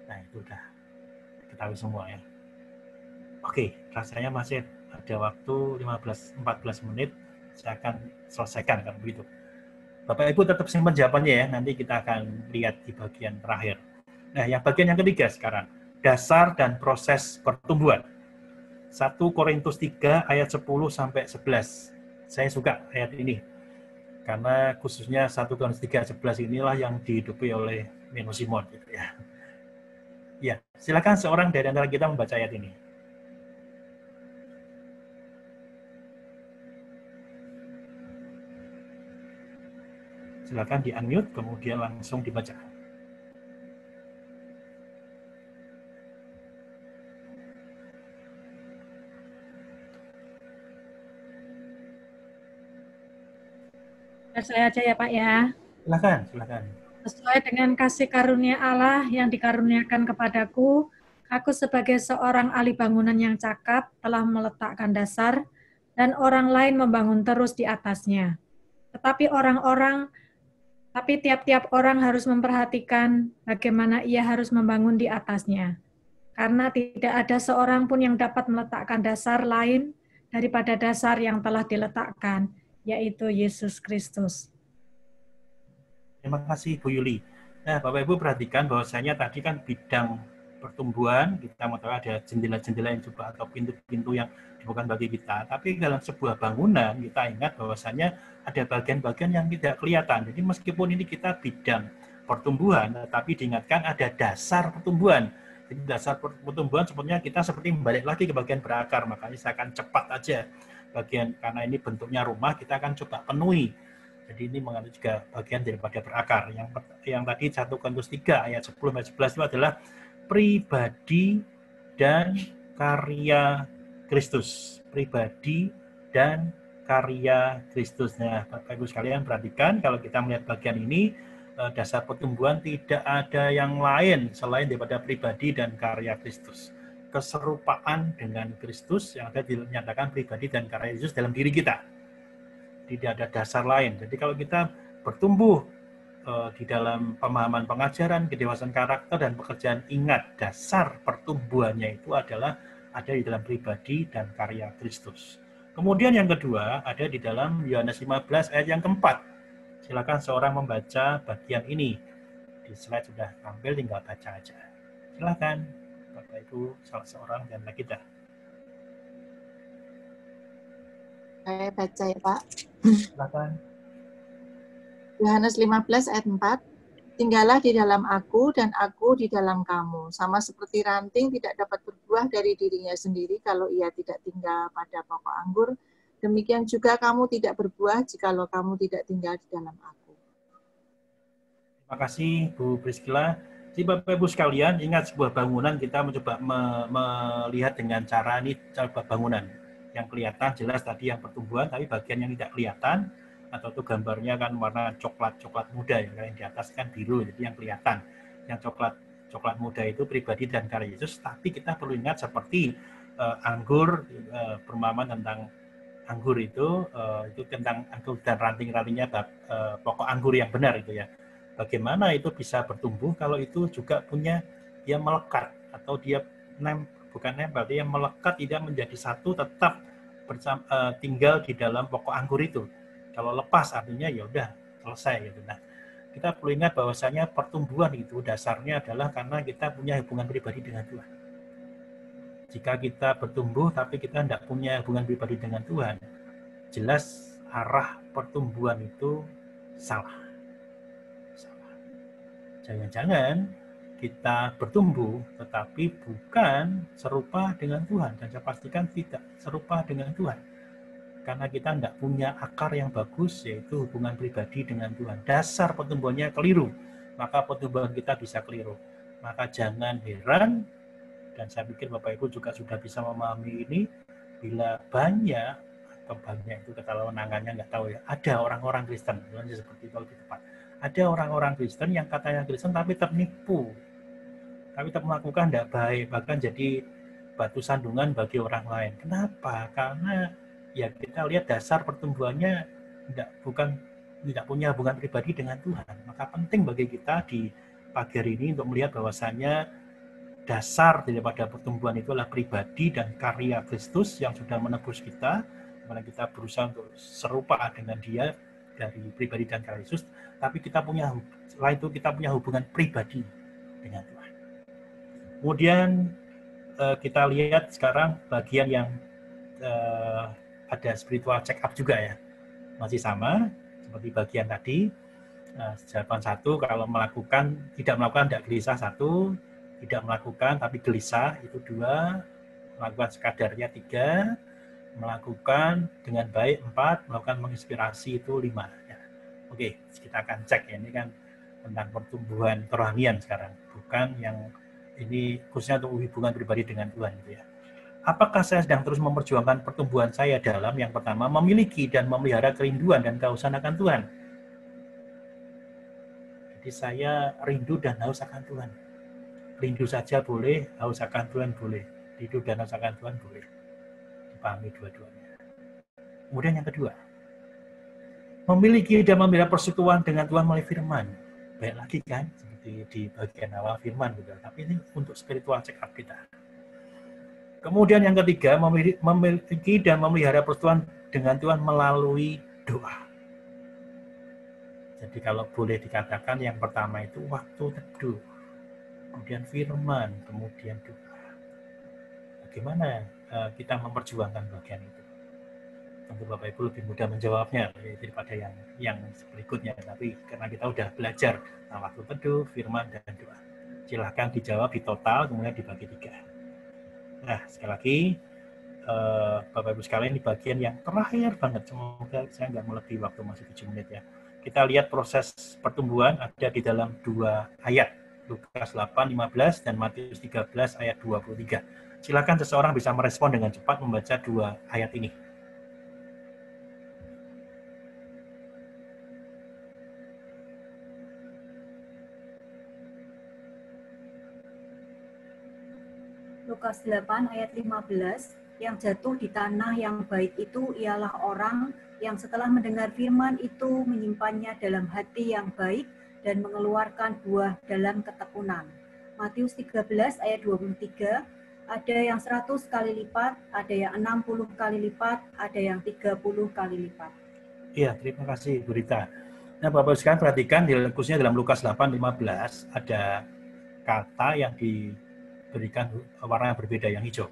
Nah itu udah ketahui semua ya. Oke, rasanya masih ada waktu 14 menit, saya akan selesaikan kan begitu. Bapak Ibu tetap simpan jawabannya ya, nanti kita akan lihat di bagian terakhir. Nah, yang bagian yang ketiga sekarang, dasar dan proses pertumbuhan. 1 Korintus 3 ayat 10 sampai 11. Saya suka ayat ini. Karena khususnya 1 Korintus 3 ayat 11 inilah yang dihidupi oleh Menno Simon gitu ya. Ya, silakan seorang dari antara kita membaca ayat ini. Silakan di-unmute, kemudian langsung dibaca. Saya aja ya Pak ya. Silakan. Sesuai dengan kasih karunia Allah yang dikaruniakan kepadaku, aku sebagai seorang ahli bangunan yang cakap telah meletakkan dasar dan orang lain membangun terus di atasnya. Tetapi tiap-tiap orang harus memperhatikan bagaimana ia harus membangun di atasnya. Karena tidak ada seorang pun yang dapat meletakkan dasar lain daripada dasar yang telah diletakkan, yaitu Yesus Kristus. Terima kasih Bu Yuli. Nah, Bapak Ibu perhatikan bahwasanya tadi kan bidang pertumbuhan, kita mau tahu ada jendela-jendela yang coba atau pintu-pintu yang bukan bagi kita. Tapi dalam sebuah bangunan kita ingat bahwasanya ada bagian-bagian yang tidak kelihatan. Jadi meskipun ini kita bidang pertumbuhan, tetapi diingatkan ada dasar pertumbuhan. Jadi dasar pertumbuhan sebenarnya kita seperti balik lagi ke bagian berakar. Makanya saya akan cepat aja bagian, karena ini bentuknya rumah, kita akan coba penuhi. Jadi ini mengandung juga bagian daripada berakar. Yang tadi 1 Korintus 3 ayat 10 sampai 11 itu adalah pribadi dan karya Kristus. Pribadi dan karya Kristus. Nah, Bapak Ibu sekalian perhatikan kalau kita melihat bagian ini, dasar pertumbuhan tidak ada yang lain selain daripada pribadi dan karya Kristus. Keserupaan dengan Kristus yang ada dinyatakan pribadi dan karya Yesus dalam diri kita. Tidak ada dasar lain. Jadi kalau kita bertumbuh di dalam pemahaman pengajaran, kedewasaan karakter, dan pekerjaan, ingat dasar pertumbuhannya itu adalah ada di dalam pribadi dan karya Kristus. Kemudian yang kedua ada di dalam Yohanes 15 ayat yang keempat. Silakan seorang membaca bagian ini. Di slide sudah tampil, tinggal baca aja. Silakan Bapak Ibu, salah seorang dan kita. Saya baca ya Pak. Silakan. Yohanes 15 ayat 4. Tinggallah di dalam aku dan aku di dalam kamu. Sama seperti ranting tidak dapat berbuah dari dirinya sendiri kalau ia tidak tinggal pada pokok anggur. Demikian juga kamu tidak berbuah jikalau kamu tidak tinggal di dalam aku. Terima kasih Bu Priscilla. Jadi Bapak Ibu sekalian, ingat sebuah bangunan kita mencoba melihat dengan cara ini, cara bangunan. Yang kelihatan jelas tadi yang pertumbuhan, tapi bagian yang tidak kelihatan atau itu gambarnya kan warna coklat muda ya, yang di atas kan biru, jadi yang kelihatan yang coklat muda itu pribadi dan karya Yesus. Tapi kita perlu ingat seperti anggur, pemahaman tentang anggur itu tentang anggur dan ranting-rantingnya pokok anggur yang benar itu ya. Bagaimana itu bisa bertumbuh kalau itu juga punya dia melekat atau dia bukan nempel, dia melekat tidak menjadi satu, tetap tinggal di dalam pokok anggur itu. Kalau lepas artinya ya udah selesai gitu. Nah, kita perlu ingat bahwasanya pertumbuhan itu dasarnya adalah karena kita punya hubungan pribadi dengan Tuhan. Jika kita bertumbuh tapi kita tidak punya hubungan pribadi dengan Tuhan, jelas arah pertumbuhan itu salah. Jangan-jangan kita bertumbuh tetapi bukan serupa dengan Tuhan, dan saya pastikan tidak serupa dengan Tuhan karena kita tidak punya akar yang bagus, yaitu hubungan pribadi dengan Tuhan. Dasar pertumbuhannya keliru, maka pertumbuhan kita bisa keliru. Maka jangan heran, dan saya pikir Bapak Ibu juga sudah bisa memahami ini, bila banyak atau banyak itu kata kewenangannya nggak tahu ya, ada orang-orang Kristen seperti itu lebih tepat. Ada orang-orang Kristen yang katanya Kristen tapi ternipu, tapi tetap melakukan tidak baik, bahkan jadi batu sandungan bagi orang lain. Kenapa? Karena ya kita lihat dasar pertumbuhannya tidak punya hubungan pribadi dengan Tuhan. Maka penting bagi kita di pagi hari ini untuk melihat bahwasanya dasar daripada pertumbuhan itu adalah pribadi dan karya Kristus yang sudah menebus kita, dimana kita berusaha untuk serupa dengan Dia dari pribadi dan karya Yesus, tapi setelah itu kita punya hubungan pribadi dengan Tuhan. Kemudian kita lihat sekarang bagian yang ada spiritual check up juga ya, masih sama seperti bagian tadi. Jawaban 1, kalau tidak melakukan tidak gelisah 1, tidak melakukan tapi gelisah itu 2, melakukan sekadarnya 3, melakukan dengan baik 4, melakukan menginspirasi itu 5. Ya. Oke, kita akan cek ya, ini kan tentang pertumbuhan kerohanian sekarang, bukan yang ini khususnya untuk hubungan pribadi dengan Tuhan gitu ya. Apakah saya sedang terus memperjuangkan pertumbuhan saya dalam yang pertama memiliki dan memelihara kerinduan dan kehausan akan Tuhan? Jadi saya rindu dan haus akan Tuhan. Rindu saja boleh, haus akan Tuhan boleh. Rindu dan haus akan Tuhan boleh. Dipahami dua-duanya. Kemudian yang kedua, memiliki dan memelihara persekutuan dengan Tuhan melalui firman. Baik lagi kan, seperti di bagian awal firman gitu. Tapi ini untuk spiritual check up kita. Kemudian yang ketiga, memiliki dan memelihara persekutuan dengan Tuhan melalui doa. Jadi kalau boleh dikatakan yang pertama itu waktu teduh, kemudian firman, kemudian doa. Bagaimana kita memperjuangkan bagian itu? Tentu Bapak Ibu lebih mudah menjawabnya daripada yang berikutnya. Tapi karena kita udah belajar waktu teduh, firman, dan doa. Silahkan dijawab di total, kemudian dibagi 3. Nah, sekali lagi, Bapak Ibu sekalian, di bagian yang terakhir banget, semoga saya nggak melebihi waktu, masih 7 menit ya. Kita lihat proses pertumbuhan ada di dalam 2 ayat, Lukas 8:15 dan Matius 13 ayat 23. Silakan seseorang bisa merespon dengan cepat membaca 2 ayat ini. Lukas 8 ayat 15, yang jatuh di tanah yang baik itu ialah orang yang setelah mendengar firman itu menyimpannya dalam hati yang baik dan mengeluarkan buah dalam ketekunan. Matius 13 ayat 23, ada yang 100 kali lipat, ada yang 60 kali lipat, ada yang 30 kali lipat. Iya, terima kasih Bu Rita. Nah, Bapak sekalian perhatikan, khususnya dalam Lukas 8:15 ada kata yang diberikan warna berbeda yang hijau.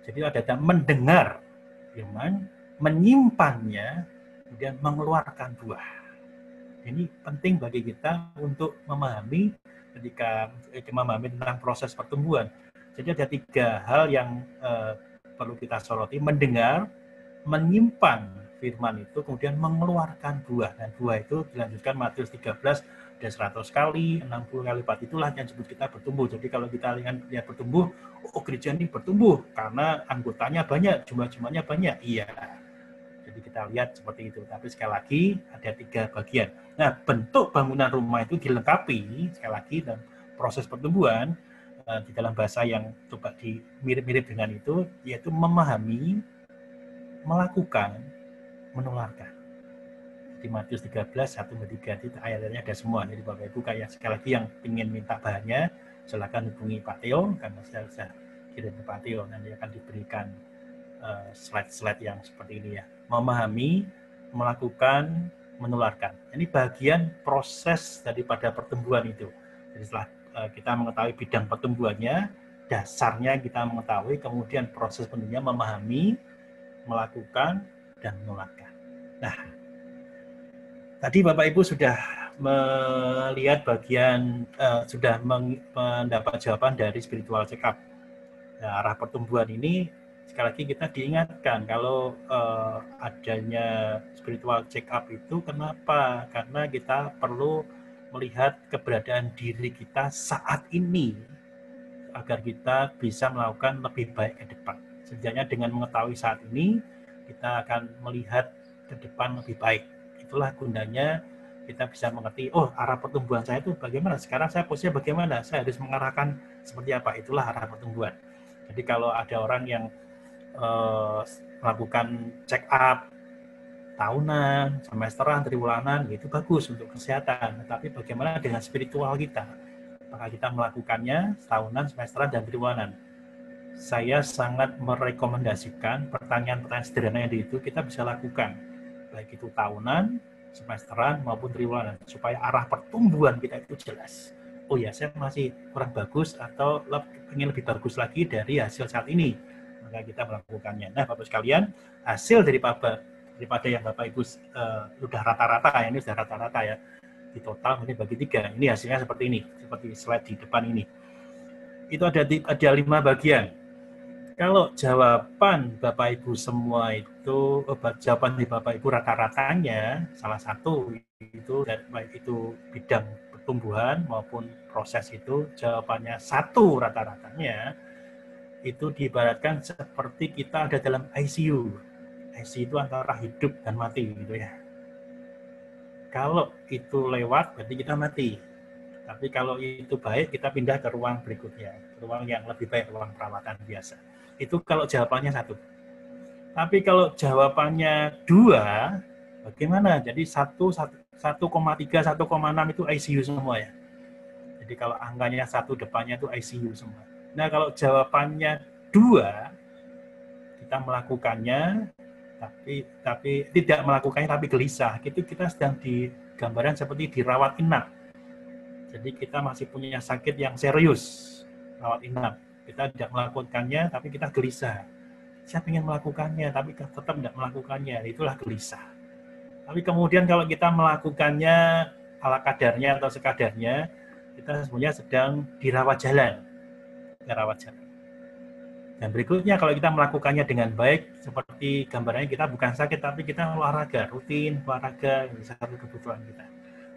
Jadi ada mendengar firman, menyimpannya, kemudian mengeluarkan buah. Ini penting bagi kita untuk memahami ketika memahami tentang proses pertumbuhan. Jadi ada 3 hal yang perlu kita soroti: mendengar, menyimpan firman itu, kemudian mengeluarkan buah. Dan buah itu dilanjutkan Matius 13, ada 100 kali, 60 kali lipat. Itulah yang disebut kita bertumbuh. Jadi kalau kita lihat bertumbuh, oh gereja ini bertumbuh karena anggotanya banyak, jumlahnya banyak. Iya. Jadi kita lihat seperti itu. Tapi sekali lagi ada 3 bagian. Nah, bentuk bangunan rumah itu dilengkapi sekali lagi dan proses pertumbuhan di dalam bahasa yang coba mirip-mirip dengan itu, yaitu memahami, melakukan, menularkan. Di Matius 13, 1-3 itu ayatnya ada semua. Jadi Bapak Ibu kayak sekali lagi yang ingin minta bahannya, silakan hubungi Pak Teo, karena saya sudah kirim ke Pak Teo, nanti akan diberikan slide-slide yang seperti ini ya. Memahami, melakukan, menularkan. Ini bagian proses daripada pertumbuhan itu. Jadi setelah kita mengetahui bidang pertumbuhannya, dasarnya kita mengetahui, kemudian proses pertumbuhannya memahami, melakukan, dan menularkan. Nah, tadi Bapak Ibu sudah melihat bagian, sudah mendapat jawaban dari spiritual check up. Nah, arah pertumbuhan ini, sekali lagi kita diingatkan kalau adanya spiritual check up itu kenapa? Karena kita perlu melihat keberadaan diri kita saat ini agar kita bisa melakukan lebih baik ke depan. Setidaknya dengan mengetahui saat ini, kita akan melihat ke depan lebih baik. Itulah gunanya kita bisa mengerti, oh arah pertumbuhan saya itu bagaimana, sekarang saya posisinya bagaimana, saya harus mengarahkan seperti apa, itulah arah pertumbuhan. Jadi kalau ada orang yang melakukan check up tahunan, semesteran, triwulanan, itu bagus untuk kesehatan. Tetapi bagaimana dengan spiritual kita? Apakah kita melakukannya setahunan, semesteran, dan triwulan? Saya sangat merekomendasikan pertanyaan-pertanyaan sederhana yang itu kita bisa lakukan, baik itu tahunan, semesteran, maupun triwulan, supaya arah pertumbuhan kita itu jelas. Oh ya, saya masih kurang bagus atau ingin lebih bagus lagi dari hasil saat ini, maka kita melakukannya. Nah, Bapak sekalian, hasil daripada yang Bapak Ibu sudah rata-rata, ya, ini sudah rata-rata ya, di total mungkin bagi 3. Ini hasilnya seperti ini, seperti slide di depan ini. Itu ada 5 bagian. Kalau jawaban Bapak Ibu semua itu, jawaban di Bapak Ibu rata-ratanya, salah satu itu, baik itu bidang pertumbuhan maupun proses itu, jawabannya 1 rata-ratanya, itu diibaratkan seperti kita ada dalam ICU. ICU itu antara hidup dan mati gitu ya. Kalau itu lewat, berarti kita mati. Tapi kalau itu baik, kita pindah ke ruang berikutnya, ke ruang yang lebih baik, ruang perawatan biasa. Itu kalau jawabannya 1. Tapi kalau jawabannya 2, bagaimana? Jadi 1,3, 1,6 itu ICU semua ya. Jadi kalau angkanya 1 depannya itu ICU semua. Nah, kalau jawabannya 2, kita melakukannya, tapi tidak melakukannya tapi gelisah. Itu kita sedang digambarkan seperti dirawat inap. Jadi kita masih punya sakit yang serius, rawat inap. Kita tidak melakukannya, tapi kita gelisah. Saya ingin melakukannya, tapi tetap tidak melakukannya. Itulah gelisah. Tapi kemudian kalau kita melakukannya ala kadarnya atau sekadarnya, kita sebenarnya sedang dirawat jalan. Dan berikutnya kalau kita melakukannya dengan baik, seperti gambarannya kita bukan sakit, tapi kita olahraga, rutin olahraga, satu kebutuhan kita.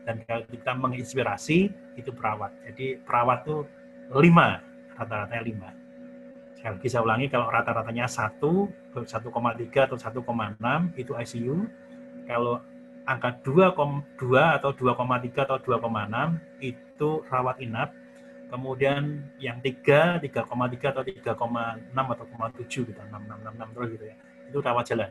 Dan kalau kita menginspirasi, itu perawat. Jadi perawat itu 5. Rata-ratanya 5. Sekali lagi saya ulangi, kalau rata-ratanya 1,3 atau 1,6 itu ICU. Kalau angka 2 atau 2,3 atau 2,6 itu rawat inap. Kemudian yang 3,3 atau 3,6 atau 0,7 gitu, 6 terus gitu ya. Itu rawat jalan.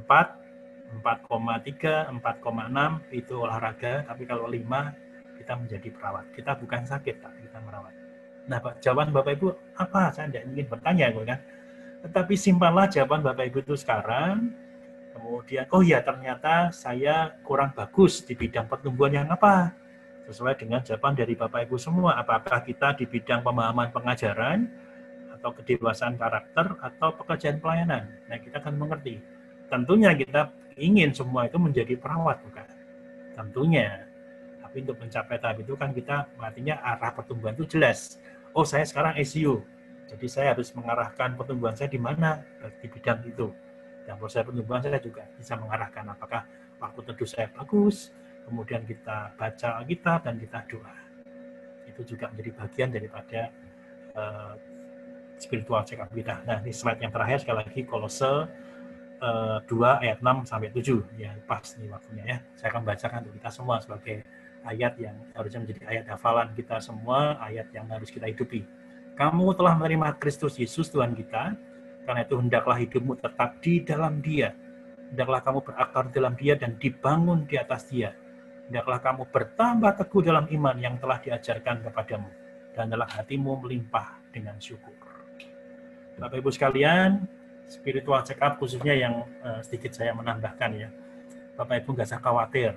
4,3, 4,6 itu olahraga, tapi kalau 5 kita menjadi perawat. Kita bukan sakit, tapi kita merawat. Nah, jawaban Bapak Ibu apa? Saya tidak ingin bertanya, kan? Tetapi simpanlah jawaban Bapak Ibu itu sekarang. Kemudian, oh ya ternyata saya kurang bagus di bidang pertumbuhan yang apa? Sesuai dengan jawaban dari Bapak Ibu semua. Apakah kita di bidang pemahaman pengajaran, atau kedewasaan karakter, atau pekerjaan pelayanan? Nah, kita akan mengerti. Tentunya kita ingin semua itu menjadi perawat, bukan? Tentunya. Tapi untuk mencapai tahap itu kan kita artinya arah pertumbuhan itu jelas. Oh, saya sekarang ICU, jadi saya harus mengarahkan pertumbuhan saya di mana, di bidang itu. Dan proses pertumbuhan saya juga bisa mengarahkan apakah waktu teduh saya bagus, kemudian kita baca Alkitab dan kita doa. Itu juga menjadi bagian daripada spiritual check-up kita. Nah, ini slide yang terakhir sekali lagi, Kolose 2 ayat 6 sampai 7. Ya, pas nih waktunya ya. Saya akan bacakan untuk kita semua sebagai ayat yang harusnya menjadi ayat hafalan kita semua, ayat yang harus kita hidupi. Kamu telah menerima Kristus Yesus Tuhan kita, karena itu hendaklah hidupmu tetap di dalam Dia. Hendaklah kamu berakar dalam Dia dan dibangun di atas Dia. Hendaklah kamu bertambah teguh dalam iman yang telah diajarkan kepadamu, dan hendaklah hatimu melimpah dengan syukur. Bapak Ibu sekalian, spiritual check-up khususnya yang sedikit saya menambahkan ya. Bapak Ibu nggak usah khawatir,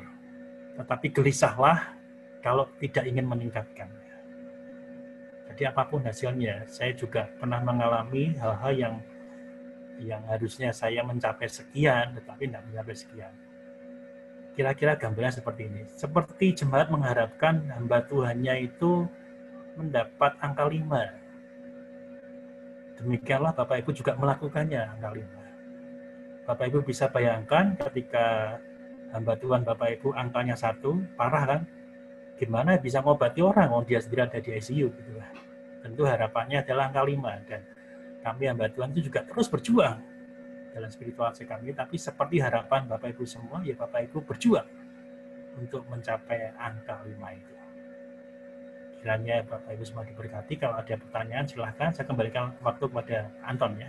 tetapi gelisahlah kalau tidak ingin meningkatkan. Jadi apapun hasilnya, saya juga pernah mengalami hal-hal yang harusnya saya mencapai sekian, tetapi tidak mencapai sekian. Kira-kira gambarnya seperti ini. Seperti jemaat mengharapkan hamba Tuhannya itu mendapat angka 5. Demikianlah Bapak Ibu juga melakukannya angka 5. Bapak Ibu bisa bayangkan ketika hamba Tuhan Bapak Ibu angkanya 1, parah kan? Gimana bisa ngobati orang, dia sendiri ada di ICU gitu lah. Tentu harapannya adalah angka 5, dan kami hamba Tuhan itu juga terus berjuang dalam spiritual kami, tapi seperti harapan Bapak Ibu semua, ya Bapak Ibu berjuang untuk mencapai angka 5 itu. Kiranya Bapak Ibu semua diberkati. Kalau ada pertanyaan silahkan, saya kembalikan waktu kepada Anton ya.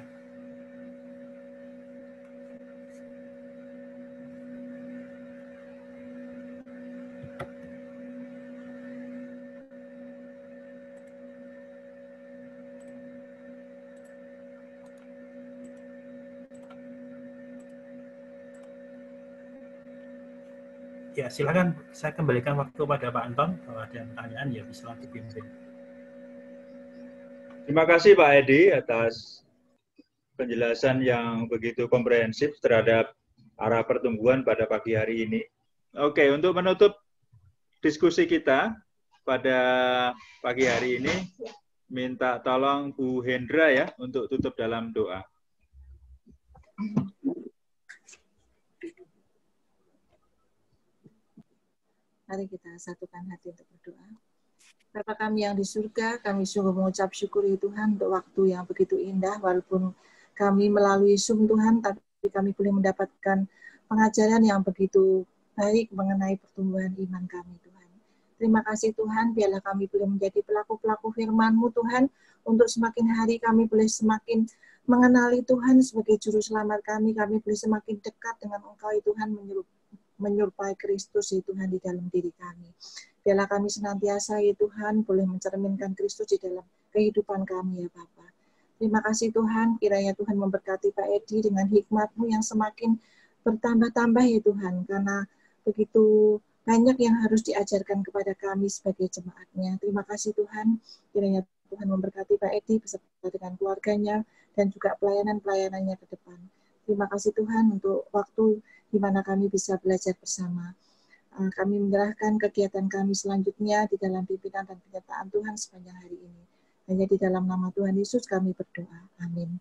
Ya, silakan saya kembalikan waktu pada Pak Anton. Kalau ada pertanyaan ya bisa dipimpin. Terima kasih Pak Edi atas penjelasan yang begitu komprehensif terhadap arah pertumbuhan pada pagi hari ini. Oke, untuk menutup diskusi kita pada pagi hari ini, minta tolong Bu Hendra ya untuk tutup dalam doa. Mari kita satukan hati untuk berdoa. Bapa kami yang di surga, kami sungguh mengucap syukur ya Tuhan untuk waktu yang begitu indah, walaupun kami melalui Zoom Tuhan, tapi kami boleh mendapatkan pengajaran yang begitu baik mengenai pertumbuhan iman kami Tuhan. Terima kasih Tuhan, biarlah kami boleh menjadi pelaku-pelaku firman-Mu Tuhan, untuk semakin hari kami boleh semakin mengenali Tuhan sebagai juru selamat kami boleh semakin dekat dengan Engkau ya Tuhan, menyerupai Kristus ya Tuhan di dalam diri kami. Biarlah kami senantiasa ya Tuhan boleh mencerminkan Kristus di dalam kehidupan kami ya Bapa. Terima kasih Tuhan, kiranya Tuhan memberkati Pak Edi dengan hikmat-Mu yang semakin bertambah-tambah ya Tuhan, karena begitu banyak yang harus diajarkan kepada kami sebagai jemaat-Nya. Terima kasih Tuhan, kiranya Tuhan memberkati Pak Edi beserta dengan keluarganya dan juga pelayanan-pelayanannya ke depan. Terima kasih Tuhan untuk waktu di mana kami bisa belajar bersama. Kami menyerahkan kegiatan kami selanjutnya di dalam pimpinan dan penyertaan Tuhan sepanjang hari ini. Hanya di dalam nama Tuhan Yesus kami berdoa. Amin.